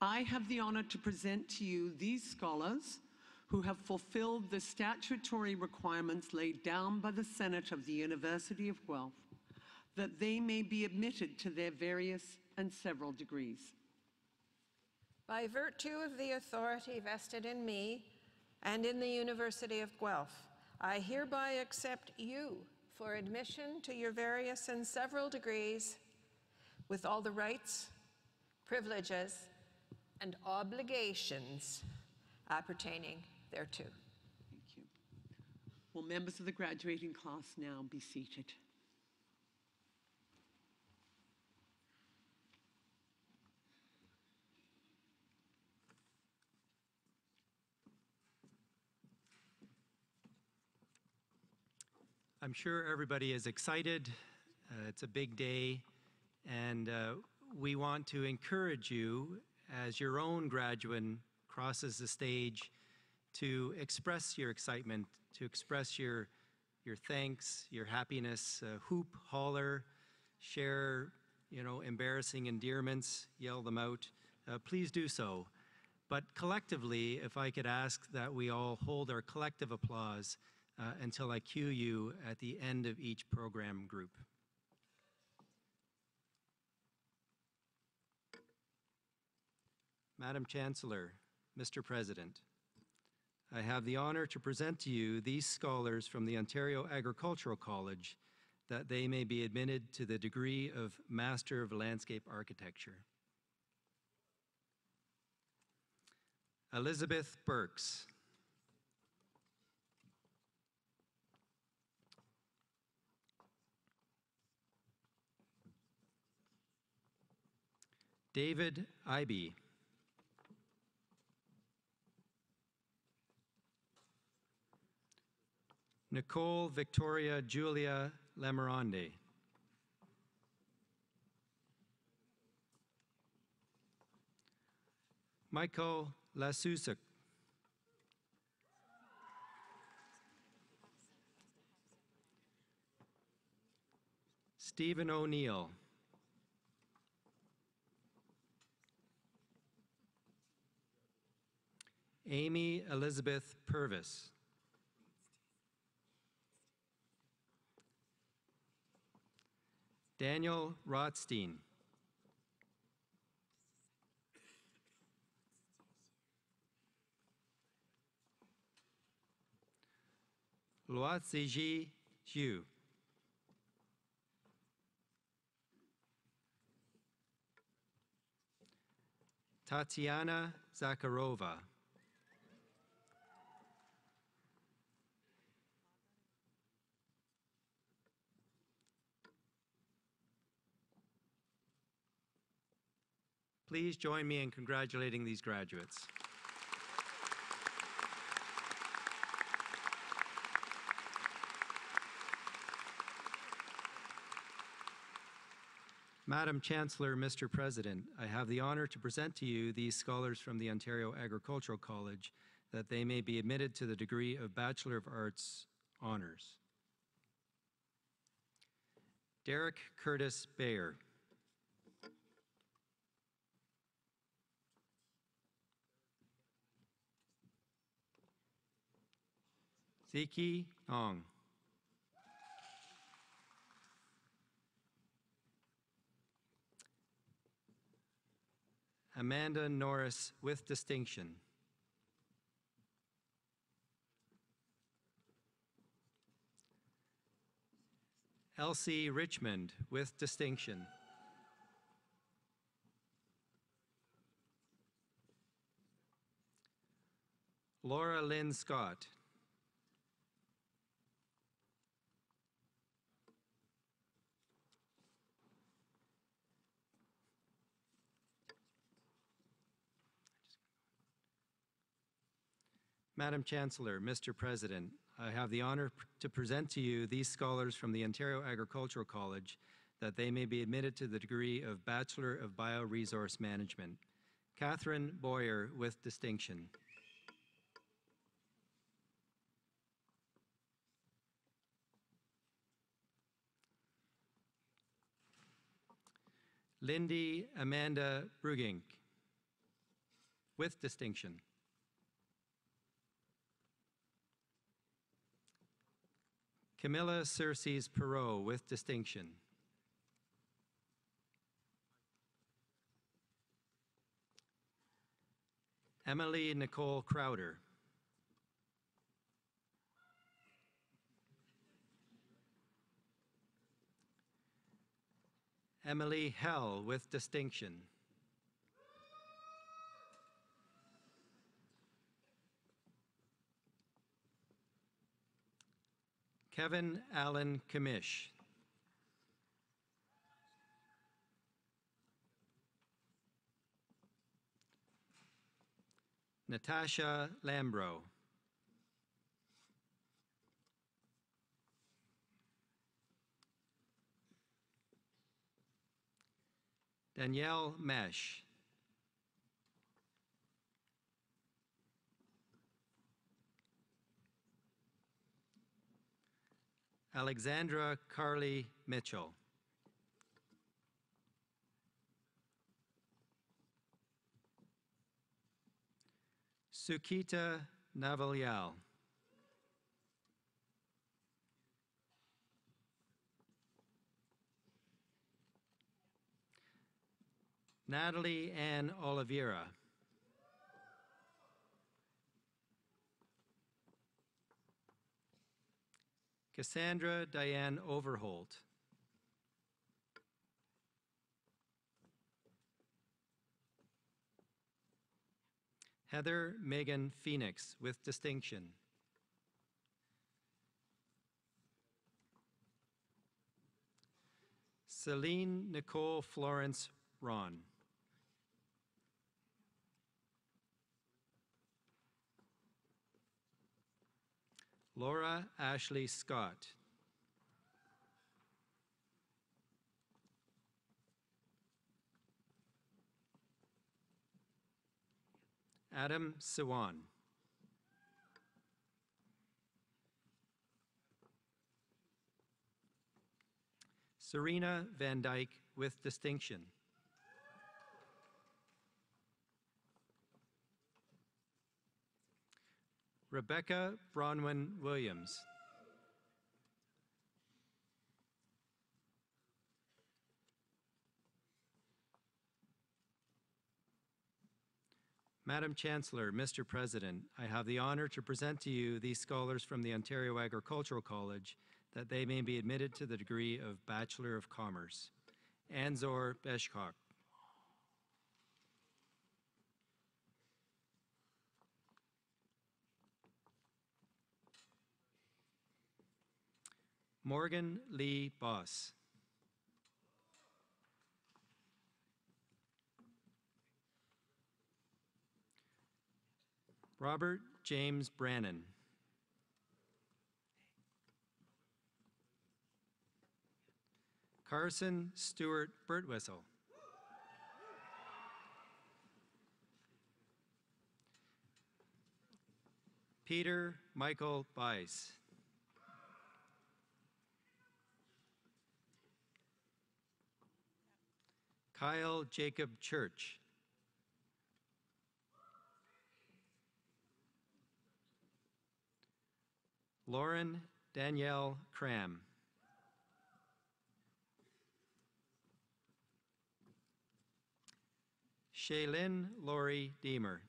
I have the honor to present to you these scholars who have fulfilled the statutory requirements laid down by the Senate of the University of Guelph, that they may be admitted to their various and several degrees. By virtue of the authority vested in me and in the University of Guelph, I hereby accept you for admission to your various and several degrees with all the rights, privileges, and obligations appertaining thereto. Thank you. Will members of the graduating class now be seated? I'm sure everybody is excited. It's a big day, and we want to encourage you as your own graduate crosses the stage to express your excitement, to express your thanks, your happiness, hoop, holler, share, embarrassing endearments, yell them out. Please do so. But collectively, if I could ask that we all hold our collective applause until I cue you at the end of each program group. Madam Chancellor, Mr. President, I have the honor to present to you these scholars from the Ontario Agricultural College that they may be admitted to the degree of Master of Landscape Architecture. Elizabeth Burks. David Ibe. Nicole Victoria Julia Lamarande. Michael Lasusak. Stephen O'Neill. Amy Elizabeth Purvis. Daniel Rothstein. Luoziji Zhu. Tatiana Zakharova. Please join me in congratulating these graduates. Madam Chancellor, Mr. President, I have the honor to present to you these scholars from the Ontario Agricultural College that they may be admitted to the degree of Bachelor of Arts Honors. Derek Curtis Bayer. Ziki Ong. Amanda Norris with distinction. Elsie Richmond with distinction. Laura Lynn Scott. Madam Chancellor, Mr. President, I have the honor to present to you these scholars from the Ontario Agricultural College that they may be admitted to the degree of Bachelor of Bioresource Management. Catherine Boyer with distinction. Lindy Amanda Brugink with distinction. Camilla Circes Perot with distinction. Emily Nicole Crowder. Emily Hell with distinction. Kevin Allen Kamish. Natasha Lambro. Danielle Mesh. Alexandra Carly Mitchell. Sukita Navalyal. Natalie Ann Oliveira. Cassandra Diane Overholt. Heather Megan Phoenix with distinction. Celine Nicole Florence Ron. Laura Ashley Scott. Adam Siwan. Serena Van Dyke with distinction. Rebecca Bronwyn Williams. Madam Chancellor, Mr. President, I have the honor to present to you these scholars from the Ontario Agricultural College that they may be admitted to the degree of Bachelor of Commerce. Anzor Beshkok. Morgan Lee Boss. Robert James Brannon. Carson Stewart Birtwhistle. Peter Michael Bice. Kyle Jacob Church. Lauren Danielle Cram. Shaylin Laurie Deemer.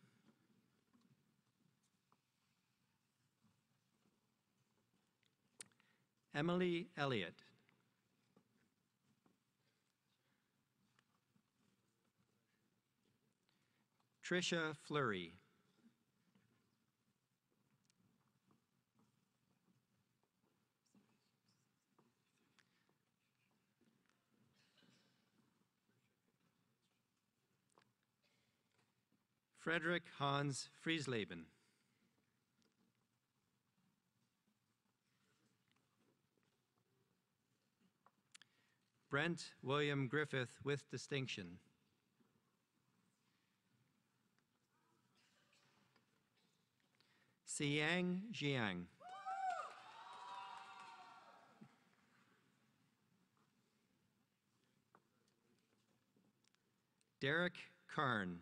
Emily Elliott. Tricia Fleury. Frederick Hans Friesleben. Brent William Griffith with distinction. Xiang Jiang. Derek Karn.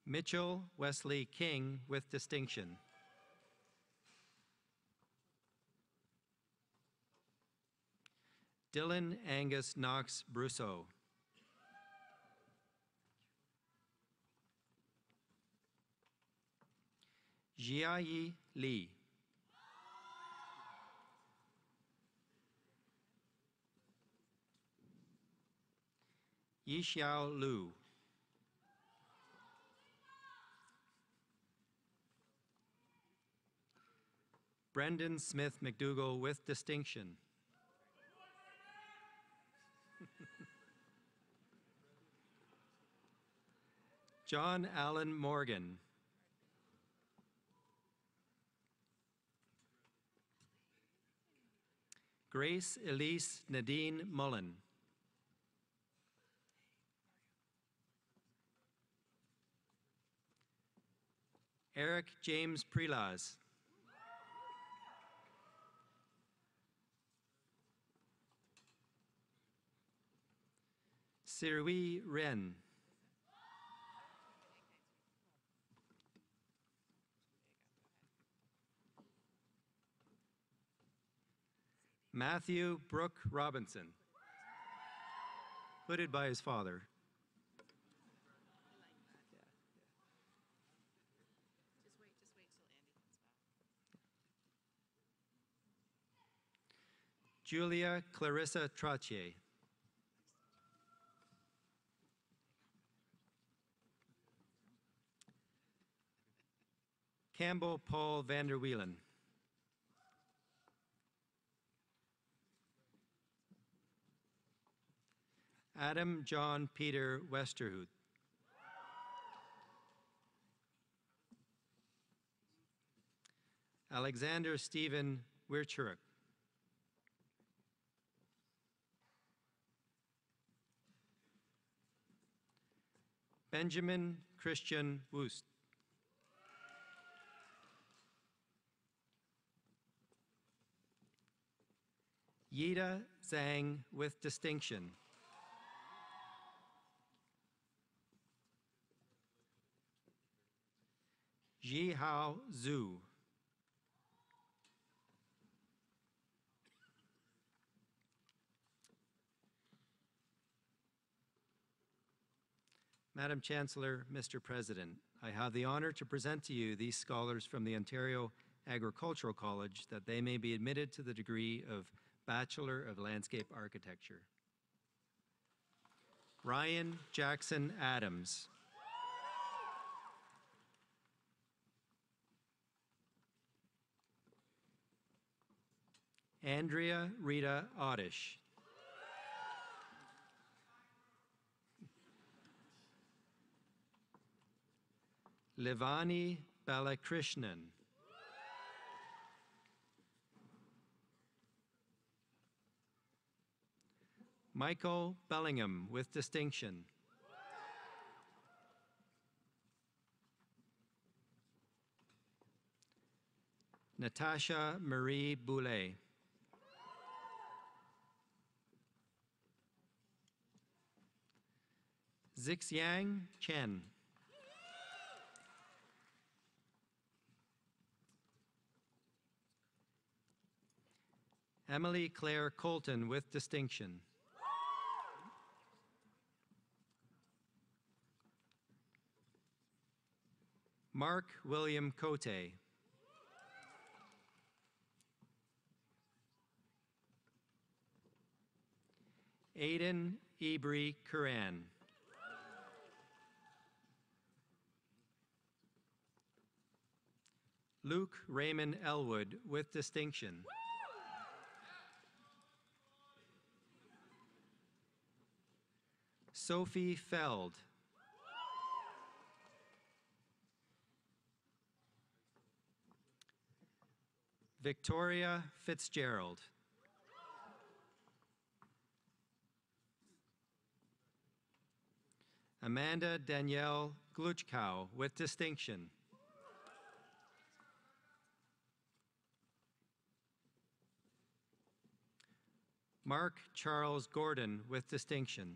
Mitchell Wesley King with distinction. Dylan Angus Knox Brousseau. Jiayi Li. Yixiao Lu. Brendan Smith McDougall with distinction. John Allen Morgan. Grace Elise Nadine Mullen. Eric James Prelas. Sirui Ren. Matthew Brooke Robinson, hooded by his father. Julia Clarissa Trottier. Campbell Paul Vanderwielen. Adam John Peter Westerhout. Alexander Stephen Wirchuruk. Benjamin Christian Woost. Yida Zhang with distinction. Jihao Zhu. Madam Chancellor, Mr. President, I have the honor to present to you these scholars from the Ontario Agricultural College that they may be admitted to the degree of Bachelor of Landscape Architecture. Ryan Jackson Adams. Andrea Rita Oddish. Livani Balakrishnan. Michael Bellingham with distinction. Natasha Marie Boulet. Zixiang Chen. Emily Claire Colton with distinction. Mark William Cote. Aidan Ebri Curran. Luke Raymond Elwood with distinction. Sophie Feld. Victoria Fitzgerald. Amanda Danielle Gluchkow with distinction. Mark Charles Gordon with distinction.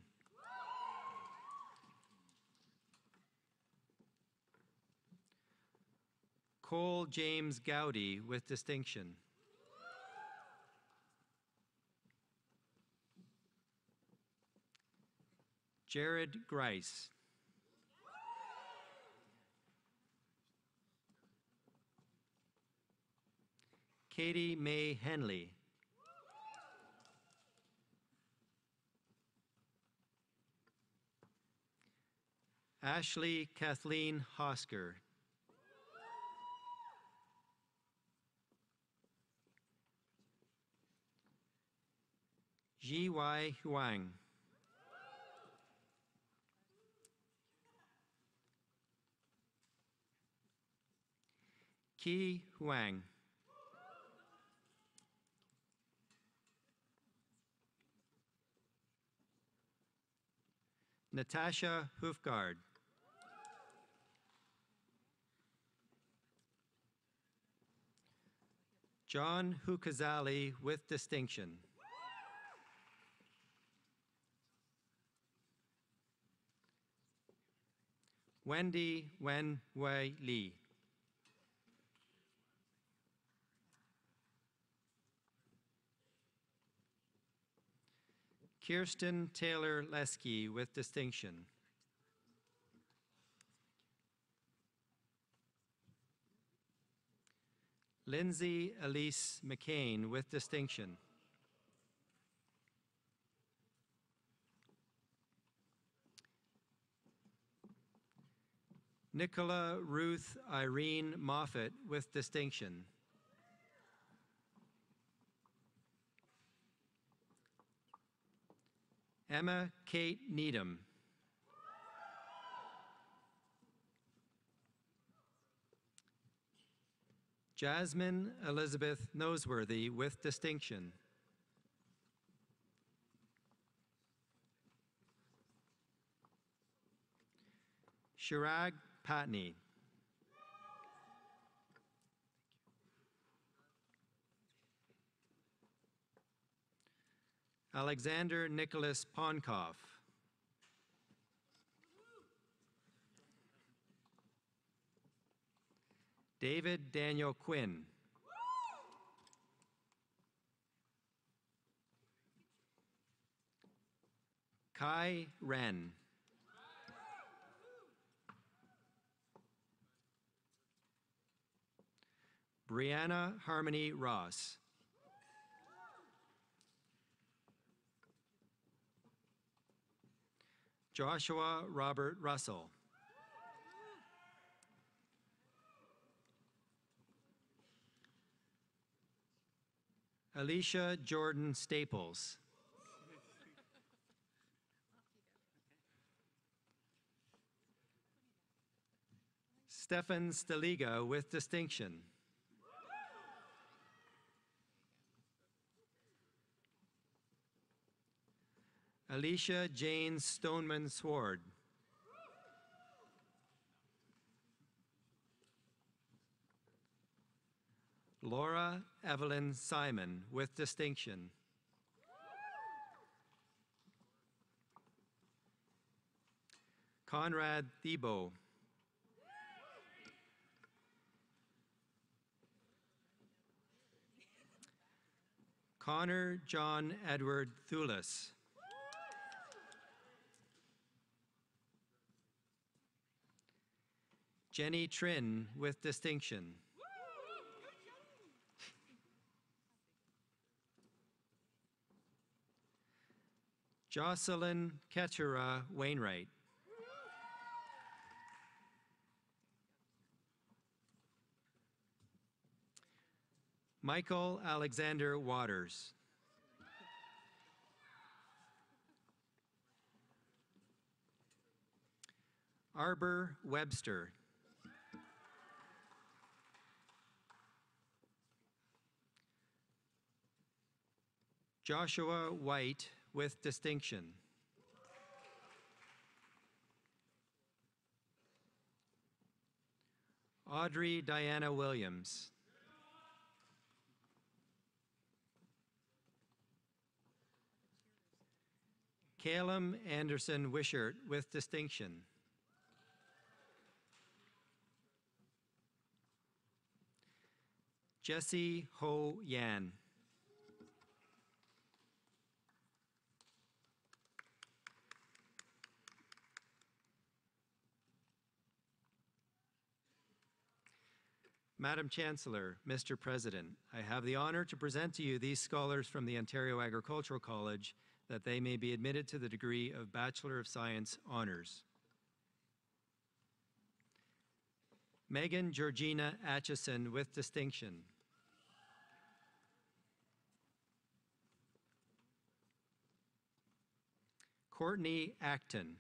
Cole James Gowdy with distinction. Jared Grice. Katie May Henley. Ashley Kathleen Hosker. Ji-Wai Huang. Qi Huang. Natasha Hufgard. John Hukazali with distinction. Wendy Wen Wei Li. Kirsten Taylor Lesky with distinction. Lindsay Elise McCain with distinction. Nicola Ruth Irene Moffett with distinction. Emma Kate Needham. Jasmine Elizabeth Noseworthy with distinction. Shirag Patney. Alexander Nicholas Ponkoff. David Daniel Quinn. Kai Ren. Brianna Harmony Ross. Joshua Robert Russell. Alicia Jordan Staples. Stefan Staliga with distinction. Alicia Jane Stoneman Sword. Laura Evelyn Simon with distinction. Conrad Thiebaud. Connor John Edward Thulis. Jenny Trin with distinction. Jocelyn Ketchera Wainwright. Michael Alexander Waters. Arbor Webster. Joshua White with distinction. Audrey Diana Williams. Calum Anderson Wishart with distinction. Jesse Ho Yan. Madam Chancellor, Mr. President, I have the honor to present to you these scholars from the Ontario Agricultural College that they may be admitted to the degree of Bachelor of Science Honors. Megan Georgina Atchison with distinction. Courtney Acton.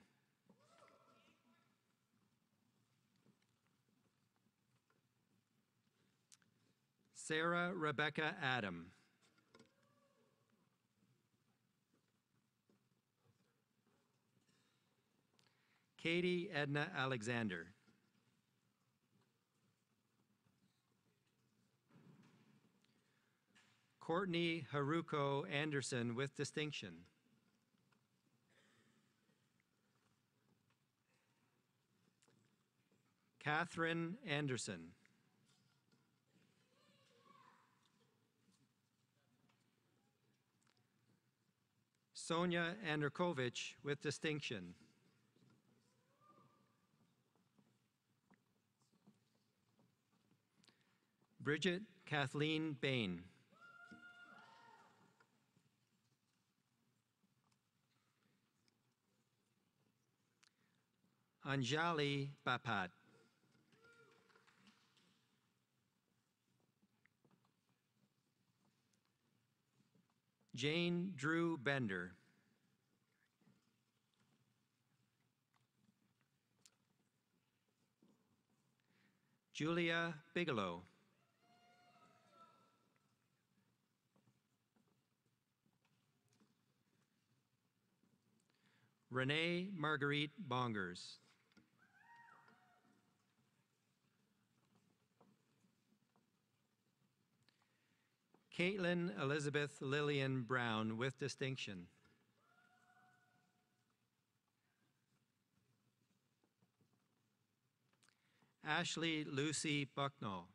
Sarah Rebecca Adam. Katie Edna Alexander. Courtney Haruko Anderson with distinction. Catherine Anderson. Sonia Anderkovich with distinction. Bridget Kathleen Bain. Anjali Bapat. Jane Drew Bender. Julia Bigelow. Renee Marguerite Bongers. Caitlin Elizabeth Lillian Brown with distinction. Ashley Lucy Bucknell.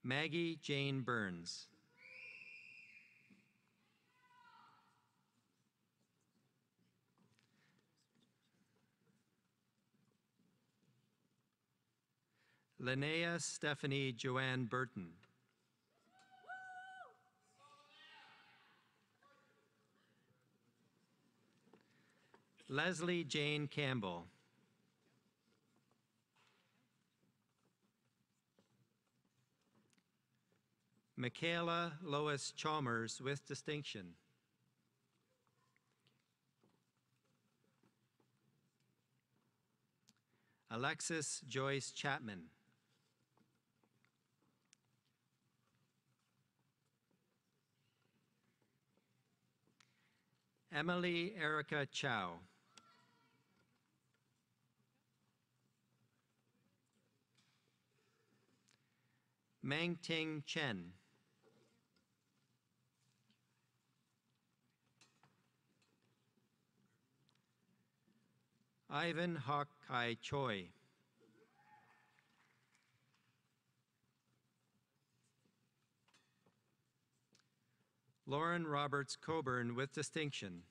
Maggie Jane Burns. Linnea Stephanie Joanne Burton. Leslie Jane Campbell. Michaela Lois Chalmers with distinction. Alexis Joyce Chapman. Emily Erica Chow. Mangting Chen. Ivan Hok Kai Choi. Lauren Roberts Coburn with distinction.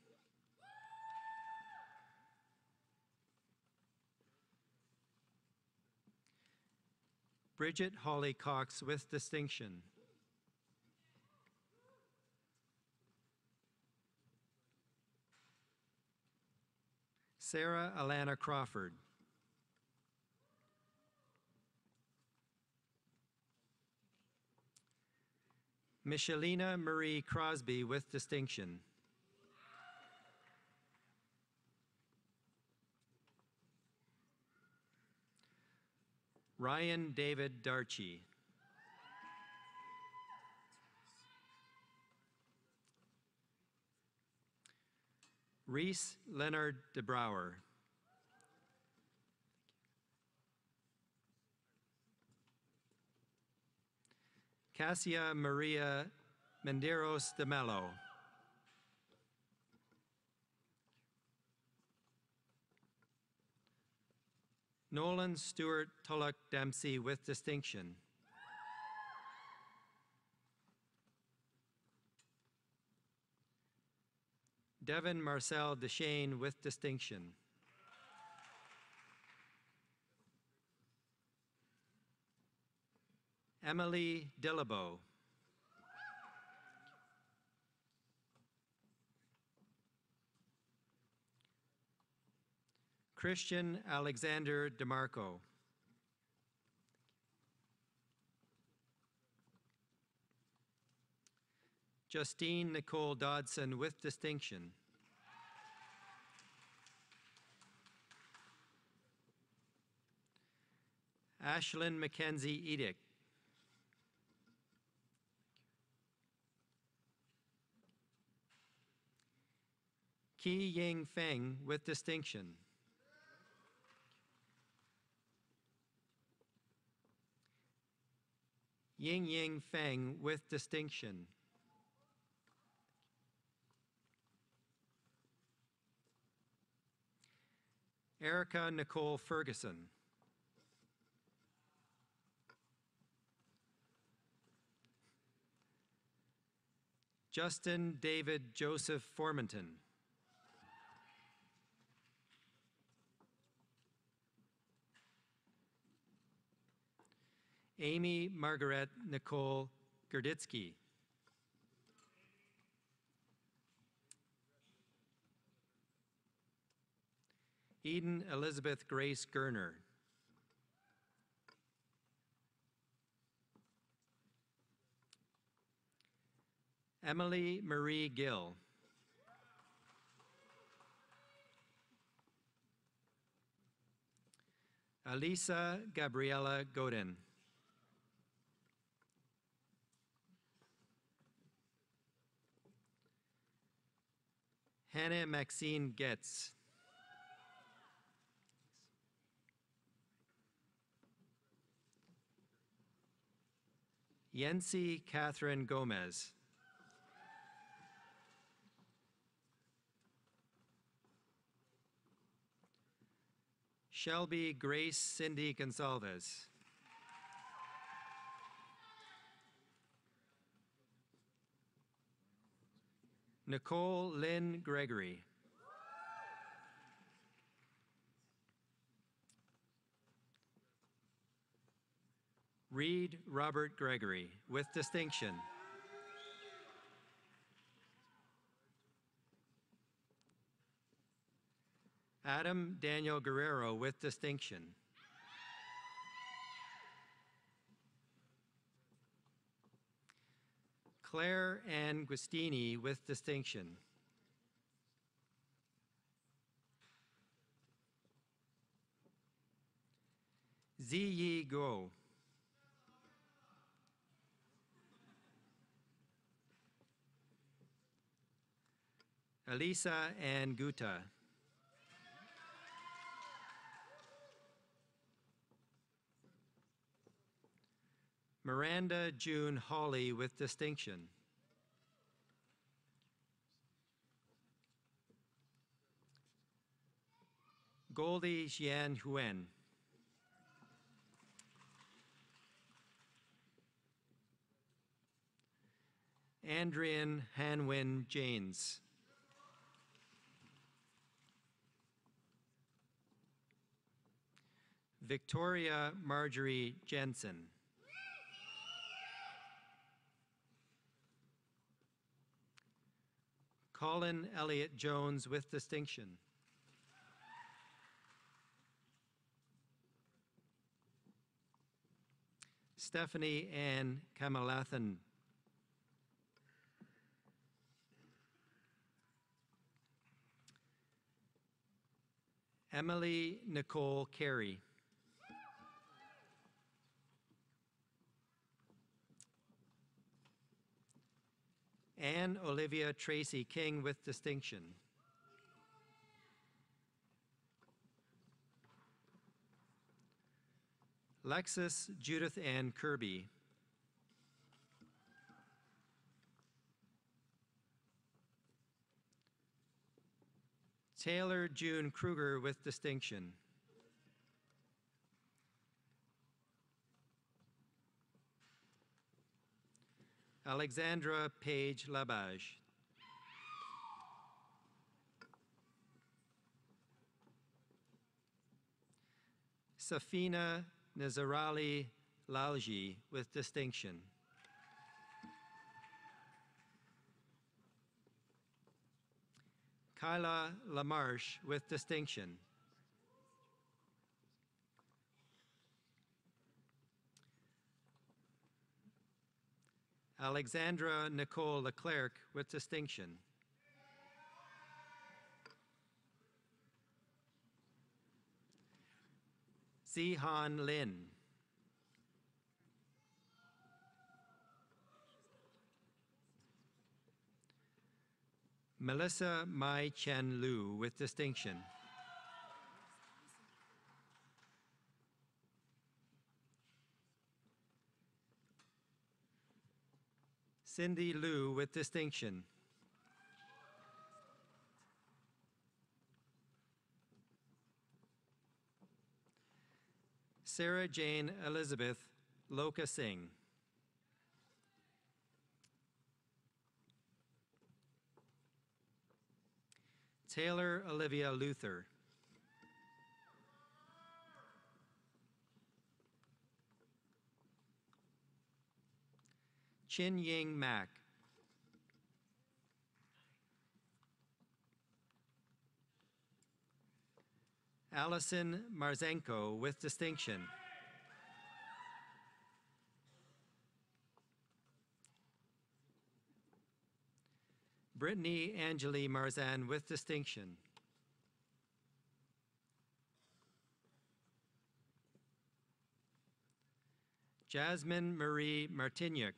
Bridget Holly Cox with distinction. Sarah Alana Crawford. Michelina Marie Crosby with distinction. Ryan David Darchie. Reese Leonard DeBrouwer. Cassia Maria Menderos de Mello. Nolan Stewart Tulloch Dempsey with distinction. Devin Marcel Deshane with distinction. Emily Dillabo. Christian Alexander DeMarco. Justine Nicole Dodson with distinction. Ashlyn Mackenzie Edick. Qi Ying Feng with distinction. Ying Ying Feng with distinction. Erica Nicole Ferguson. Justin David Joseph Formanton. Amy Margaret Nicole Gerditsky. Eden Elizabeth Grace Gerner. Emily Marie Gill. Alisa Gabriela Godin. Hannah Maxine Getz. Yensi Catherine Gomez. Shelby Grace Cindy Gonsalves. Nicole Lynn Gregory. Reed Robert Gregory, with distinction. Adam Daniel Guerrero, with distinction. Claire Ann Guistini, with distinction. Ziyi Guo. Elisa Ann Guta. Miranda June Hawley, with distinction. Goldie Xian Huen. Andrian Hanwin Janes. Victoria Marjorie Jensen. Colin Elliott Jones, with distinction. Stephanie Ann Kamalathan. Emily Nicole Carey. Anne Olivia Tracy King, with distinction. Lexis Judith Ann Kirby. Taylor June Kruger, with distinction. Alexandra Page Labage. Safina Nazarali Lalji, with distinction. Kyla Lamarche, with distinction. Alexandra Nicole Leclerc, with distinction. Zihan Lin. Melissa Mai Chen Lu, with distinction. Cindy Liu, with distinction. Sarah Jane Elizabeth Loka Singh. Taylor Olivia Luther. Chin Ying Mack. Allison Marzenko, with distinction. Brittany Angeli Marzan, with distinction. Jasmine Marie Martignac.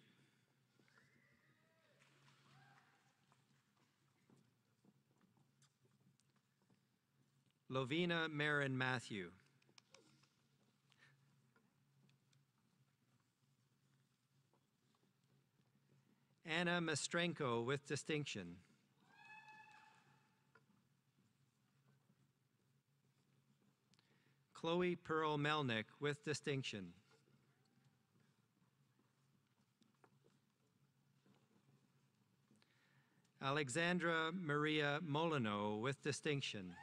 Lovina Marin Matthew. Anna Mastrenko, with distinction. Chloe Pearl Melnick with distinction. Alexandra Maria Molyneux with distinction.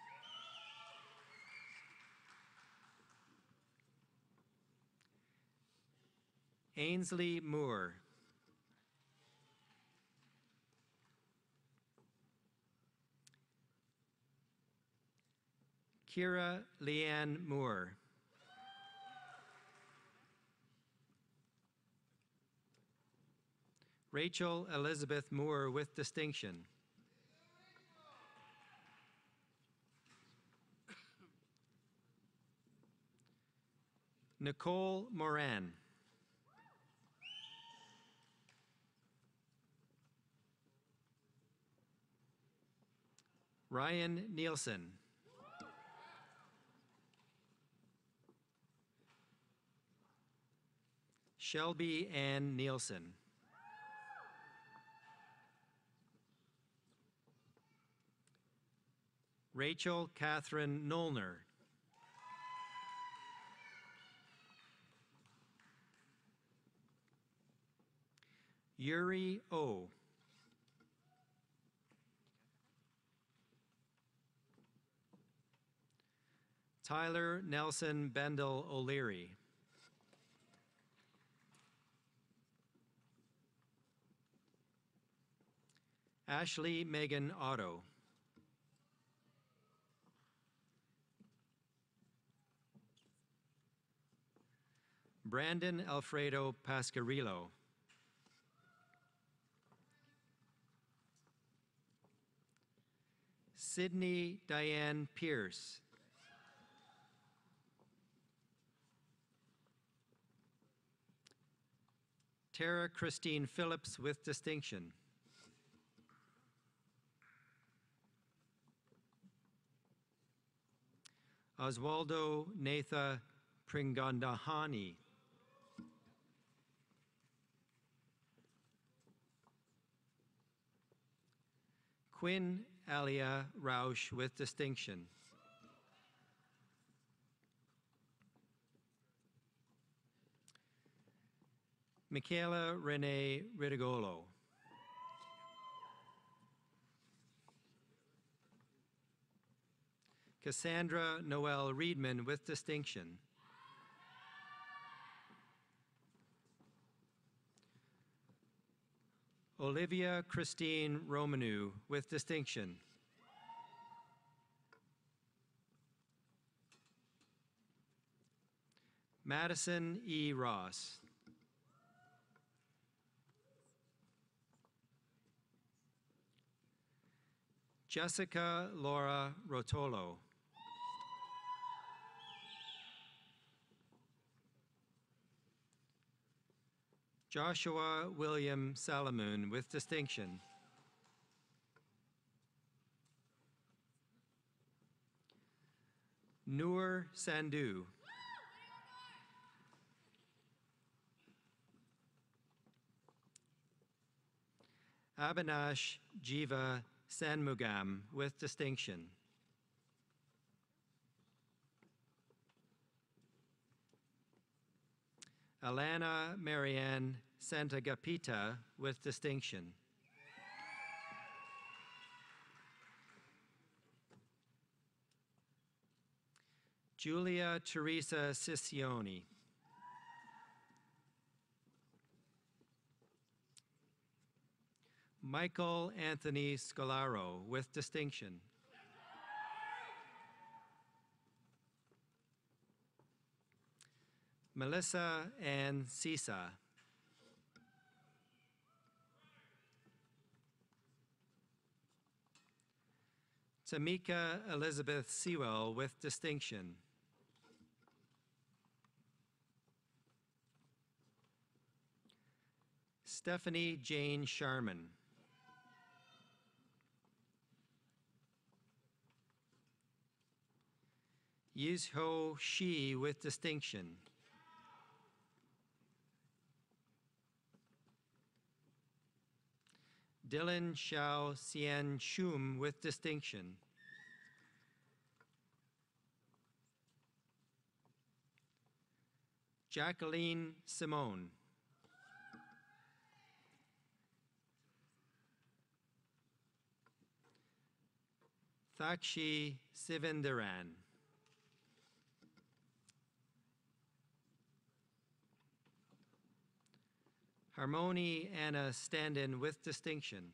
Ainsley Moore. Kira Leanne Moore. Rachel Elizabeth Moore with distinction. Nicole Moran. Ryan Nielsen. Shelby Ann Nielsen. Rachel Catherine Nollner. Yuri O. Tyler Nelson Bendel O'Leary. Ashley Megan Otto. Brandon Alfredo Pascarillo. Sydney Diane Pierce. Tara Christine Phillips with distinction. Oswaldo Natha Pringandahani. Quinn Alia Rausch with distinction. Michaela Renee Ridigolo. Cassandra Noel Reedman with distinction. Olivia Christine Romanu with distinction. Madison E. Ross. Jessica Laura Rotolo. Joshua William Salamoon with distinction. Noor Sandhu. Abhinash Jiva Sanmugam with distinction. Alana Marianne Santagapita with distinction. Julia Teresa Sicioni. Michael Anthony Scolaro with distinction. Melissa Ann Sisa. Tamika Elizabeth Sewell with distinction. Stephanie Jane Sharman. Yizho Shi with distinction. Dylan Xiao Xian Shum with distinction. Jacqueline Simone. Thakshi Sivandaran. Harmony Anna Standen with distinction.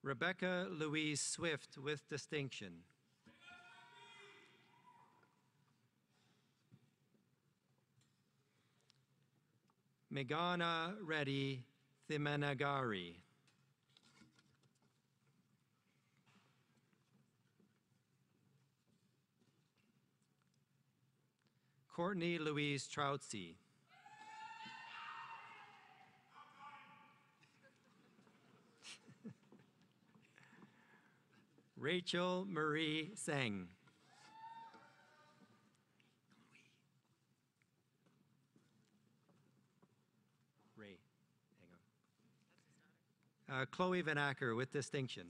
Rebecca Louise Swift with distinction. Megana Reddy Thimanagari. Courtney Louise Troutsey. Rachel Marie Seng. Ray, hang on. Chloe Van Acker with distinction.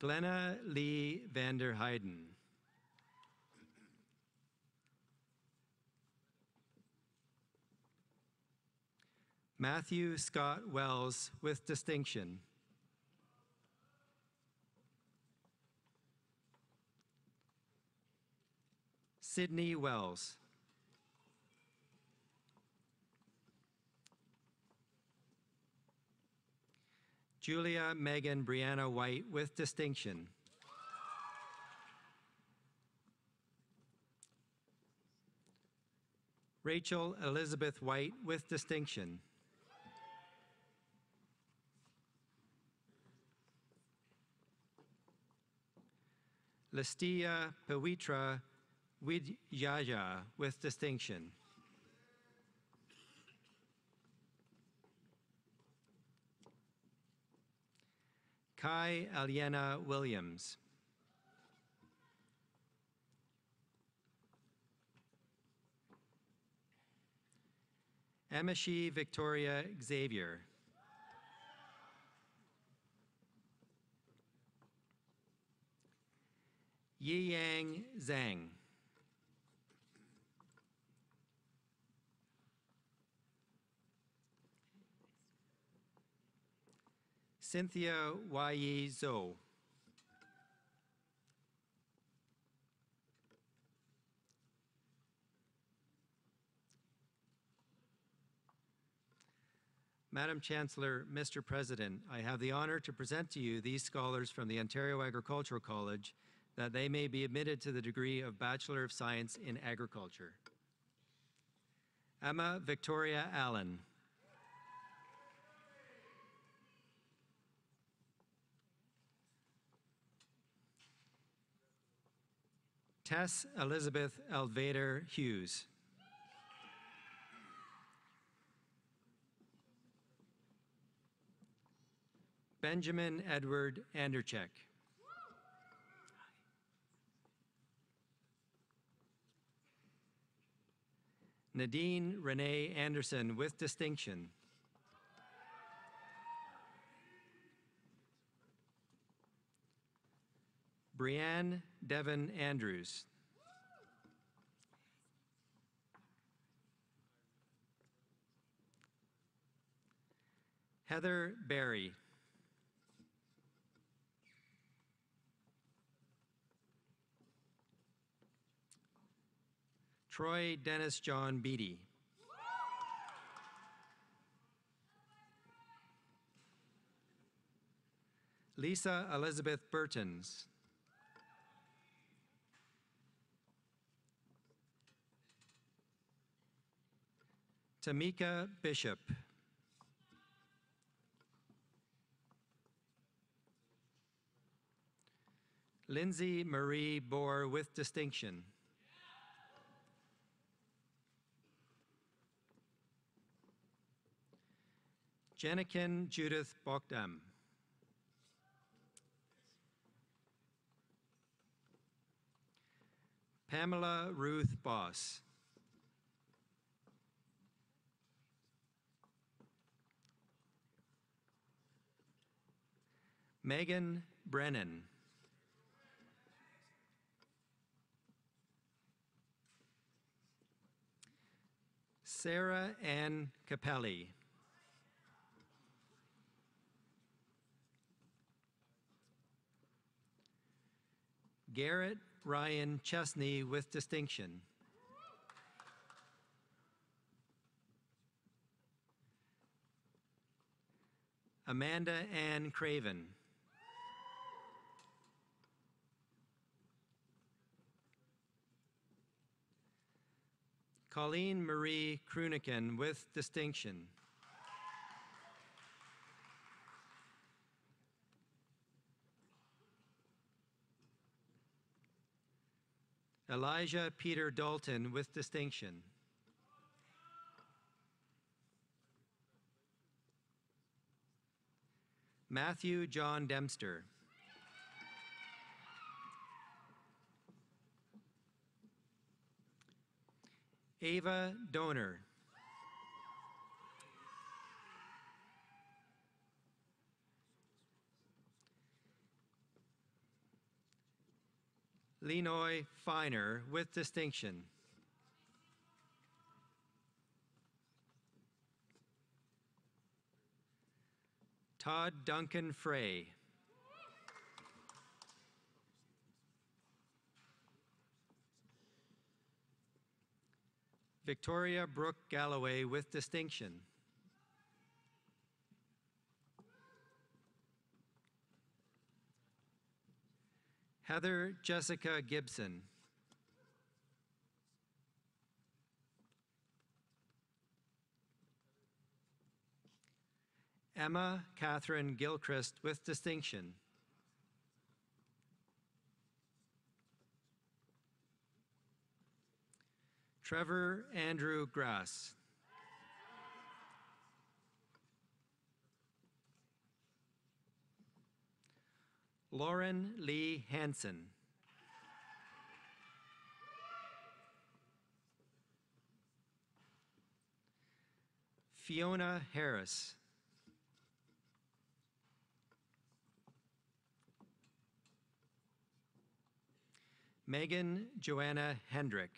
Glenna Lee Vander Heiden. Matthew Scott Wells with distinction. Sydney Wells. Julia Megan Brianna White with distinction. Rachel Elizabeth White with distinction. Listia Pawitra Widjaya with distinction. Kai Aliena Williams. Amishi Victoria Xavier. Yiyang Zhang. Cynthia Yi Zhou. Madam Chancellor, Mr. President, I have the honor to present to you these scholars from the Ontario Agricultural College that they may be admitted to the degree of Bachelor of Science in Agriculture. Emma Victoria Allen. Tess Elizabeth Elvader Hughes. Benjamin Edward Anderchek. Nadine Renee Anderson with distinction. Brianne Devon Andrews. Heather Berry. Troy Dennis John Beatty. Lisa Elizabeth Burtons. Tamika Bishop. Lindsay Marie Bohr with distinction. Jenikin Judith Bogdam. Pamela Ruth Boss. Megan Brennan. Sarah Ann Capelli. Garrett Ryan Chesney with distinction. Amanda Ann Craven. Colleen Marie Kruniken with distinction. Elijah Peter Dalton with distinction. Matthew John Dempster. Ava Donor. Lenoy Finer with distinction. Todd Duncan Frey. Victoria Brooke Galloway with distinction. Heather Jessica Gibson. Emma Catherine Gilchrist with distinction. Trevor Andrew Grass. Lauren Lee Hansen. Fiona Harris. Megan Joanna Hendrick.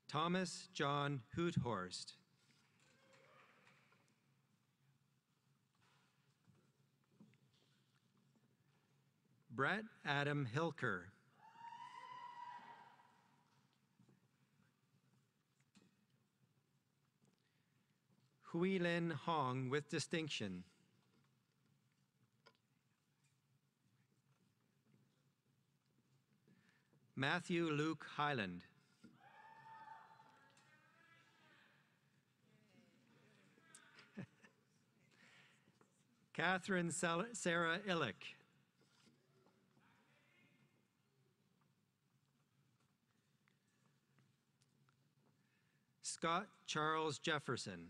Thomas John Hoothorst. Brett Adam Hilker. Huilin Hong with distinction. Matthew Luke Highland. Catherine Sarah Illick. Scott Charles Jefferson.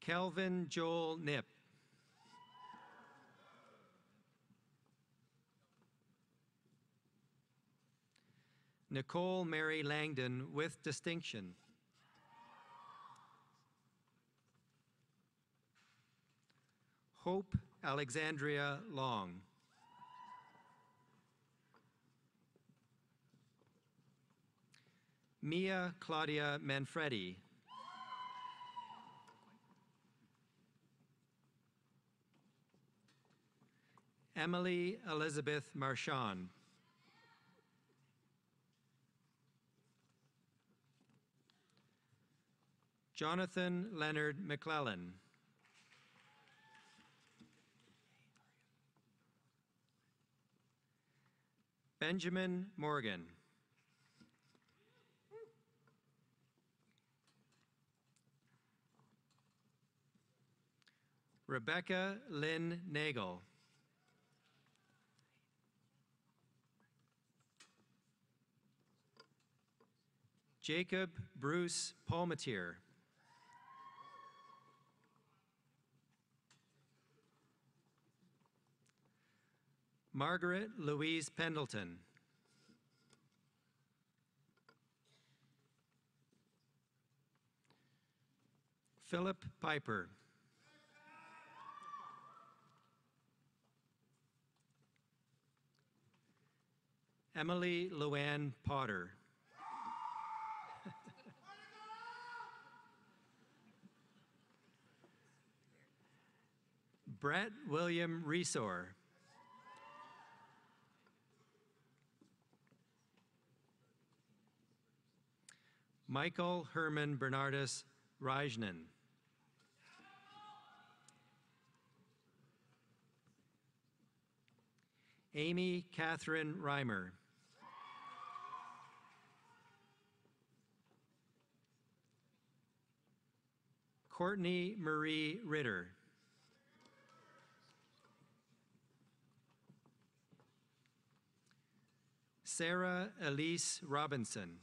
Kelvin Joel Nip. Nicole Mary Langdon with distinction. Hope Alexandria Long. Mia Claudia Manfredi. Emily Elizabeth Marchand. Jonathan Leonard McClellan. Benjamin Morgan. Rebecca Lynn Nagel. Jacob Bruce Palmatier. Margaret Louise Pendleton. Philip Piper. Emily Luann Potter. Brett William Resor. Michael Herman Bernardus Rajnan. Amy Catherine Reimer. Courtney Marie Ritter. Sarah Elise Robinson.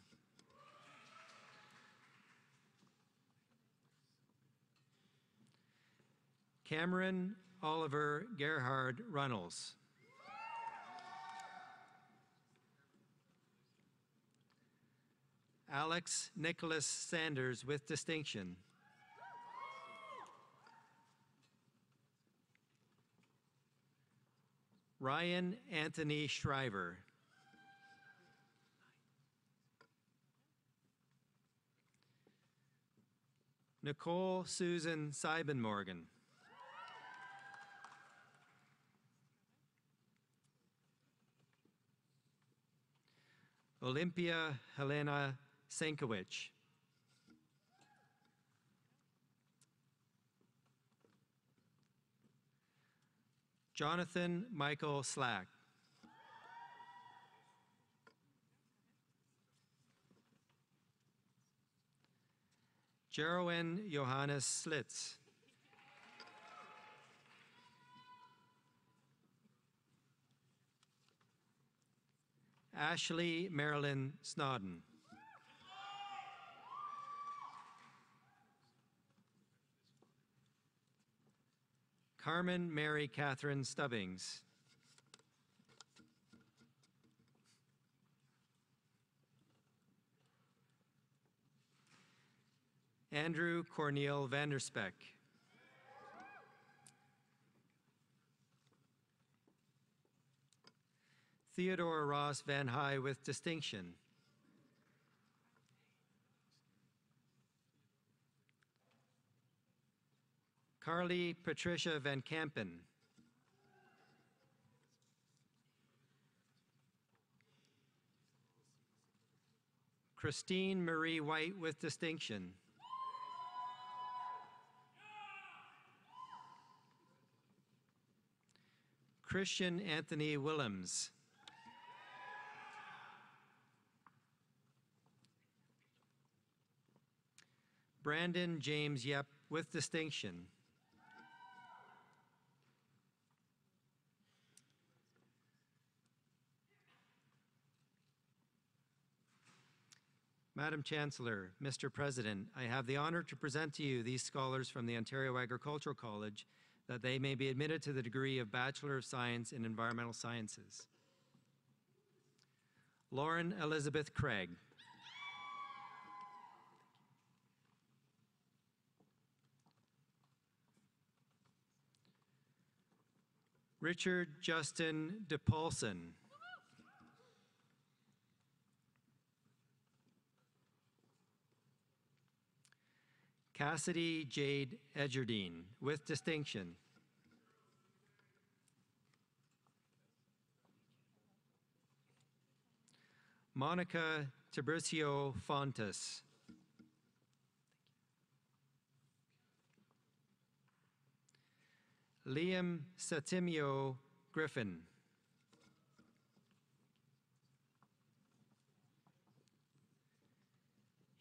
Cameron Oliver Gerhard Runnels. Alex Nicholas Sanders with distinction. Ryan Anthony Shriver. Nicole Susan Seibenmorgan. Olympia Helena Senkowicz. Jonathan Michael Slack. Jeroen Johannes Slitz. Ashley Marilyn Snodden. Carmen Mary Catherine Stubbings. Andrew Cornel Vanderspeck. Theodore Ross Van High with distinction. Carly Patricia Van Kampen. Christine Marie White with distinction. Christian Anthony Willems. Brandon James Yep with distinction. Madam Chancellor, Mr. President, I have the honor to present to you these scholars from the Ontario Agricultural College that they may be admitted to the degree of Bachelor of Science in Environmental Sciences. Lauren Elizabeth Craig. Richard Justin DePaulson. Cassidy Jade Edgerdine with distinction. Monica Tiburcio Fontes. Liam Satimio Griffin.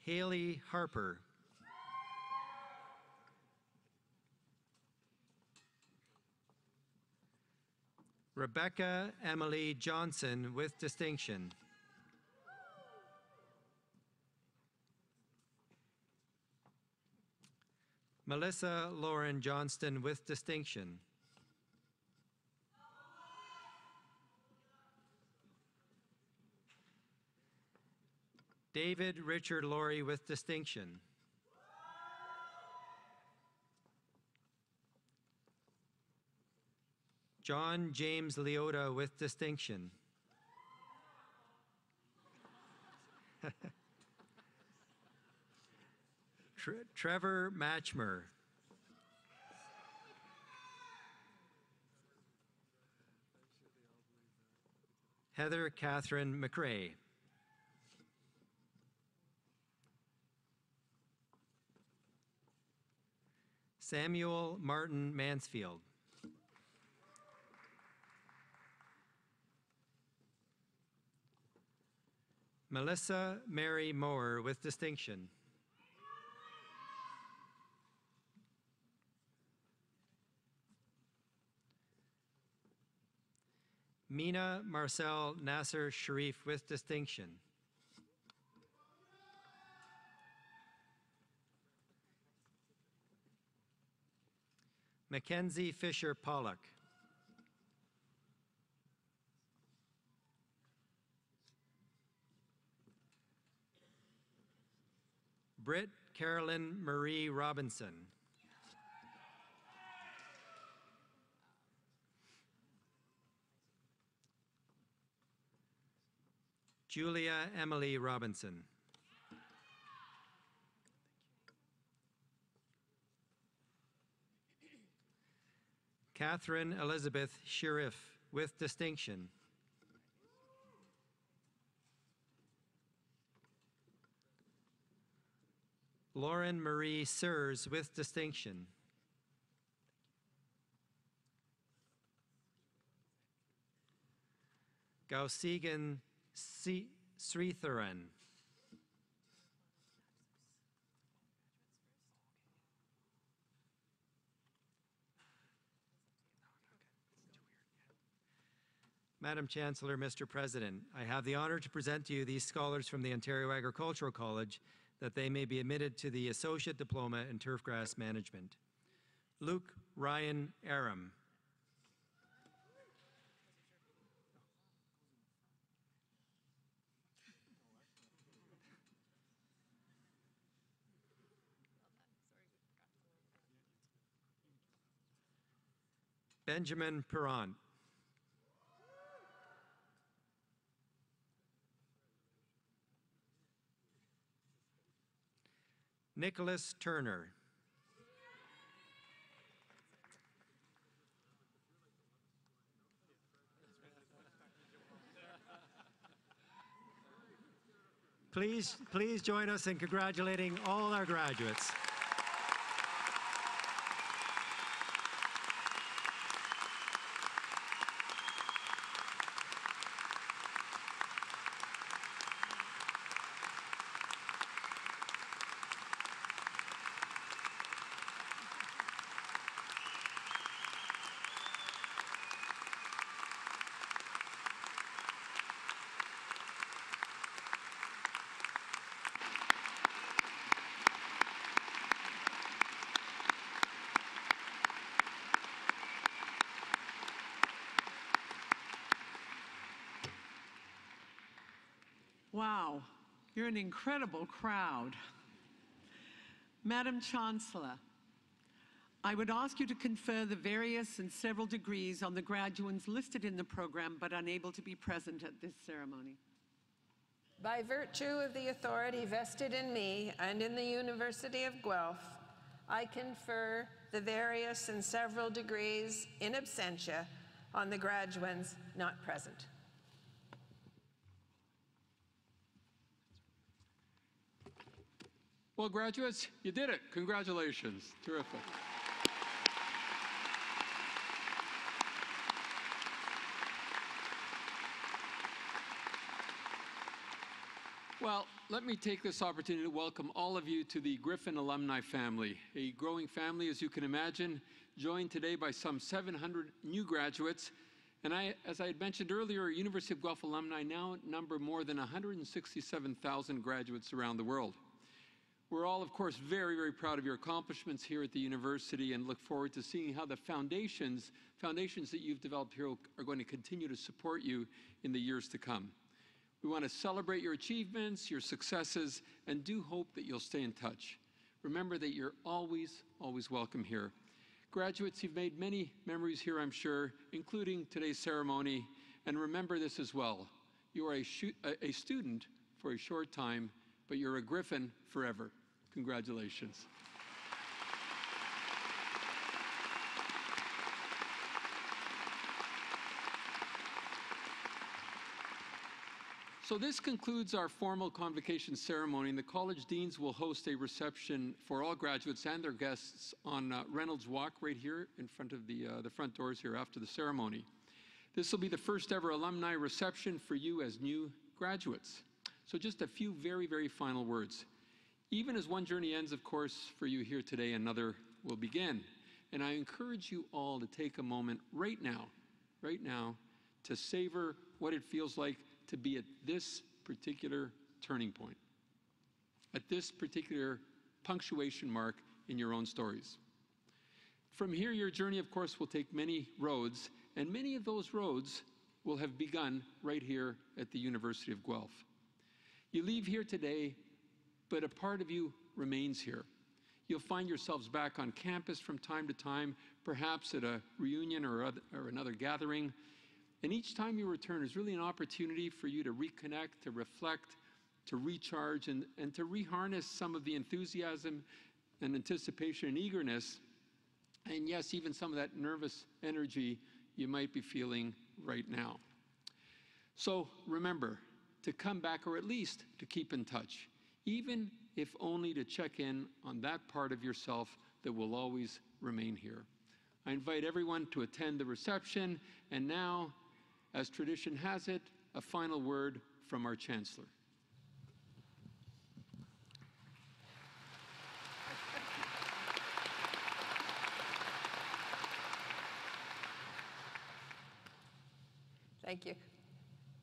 Haley Harper. Rebecca Emily Johnson with distinction. Melissa Lauren Johnston with distinction. David Richard Laurie with distinction. John James Leota with distinction. Trevor Matchmer. Heather Catherine McRae. Samuel Martin Mansfield. Melissa Mary Moore with distinction. Mina Marcel Nasser Sharif with distinction. Mackenzie Fisher Pollock. Britt Carolyn Marie Robinson. Julia Emily Robinson. Catherine Elizabeth Sharif with distinction. Lauren Marie Sears with distinction. Gausigan Sritharan. Madam Chancellor, Mr. President, I have the honor to present to you these scholars from the Ontario Agricultural College that they may be admitted to the Associate Diploma in Turfgrass Management. Luke Ryan Aram. Benjamin Perrant. Nicholas Turner. Please join us in congratulating all our graduates. Wow, you're an incredible crowd. Madam Chancellor, I would ask you to confer the various and several degrees on the graduates listed in the program but unable to be present at this ceremony. By virtue of the authority vested in me and in the University of Guelph, I confer the various and several degrees in absentia on the graduates not present. Well, graduates, you did it. Congratulations. Terrific. Well, let me take this opportunity to welcome all of you to the Griffin alumni family, a growing family, as you can imagine, joined today by some 700 new graduates And as I had mentioned earlier, University of Guelph alumni now number more than 167,000 graduates around the world. We're all, of course, very, very proud of your accomplishments here at the university and look forward to seeing how the foundations that you've developed here are going to continue to support you in the years to come. We want to celebrate your achievements, your successes, and do hope that you'll stay in touch. Remember that you're always, always welcome here. Graduates, you've made many memories here, I'm sure, including today's ceremony. And remember this as well. You are a student for a short time, but you're a Griffin forever. Congratulations. So this concludes our formal convocation ceremony, and the college deans will host a reception for all graduates and their guests on Reynolds Walk right here in front of the front doors here after the ceremony. This will be the first ever alumni reception for you as new graduates. So just a few very, very final words. Even as one journey ends, of course, for you here today, another will begin. And I encourage you all to take a moment right now, to savor what it feels like to be at this particular turning point, at this particular punctuation mark in your own stories. From here, your journey, of course, will take many roads, and many of those roads will have begun right here at the University of Guelph. You leave here today, but a part of you remains here. You'll find yourselves back on campus from time to time, perhaps at a reunion or another gathering. And each time you return is really an opportunity for you to reconnect, to reflect, to recharge, and to reharness some of the enthusiasm and anticipation and eagerness, and yes, even some of that nervous energy you might be feeling right now. So remember to come back, or at least to keep in touch, even if only to check in on that part of yourself that will always remain here. I invite everyone to attend the reception, and now, as tradition has it, a final word from our Chancellor. Thank you.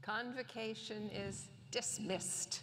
Convocation is dismissed.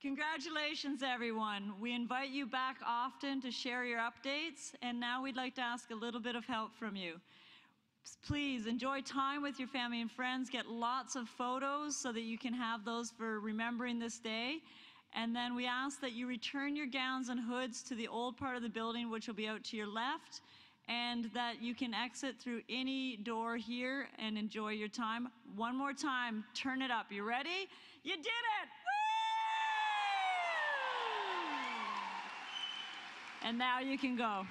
Congratulations, everyone. We invite you back often to share your updates, and now we'd like to ask a little bit of help from you. Please enjoy time with your family and friends, get lots of photos so that you can have those for remembering this day. And then we ask that you return your gowns and hoods to the old part of the building, which will be out to your left, and that you can exit through any door here and enjoy your time. One more time, turn it up. You ready? You did it! Whee! And now you can go.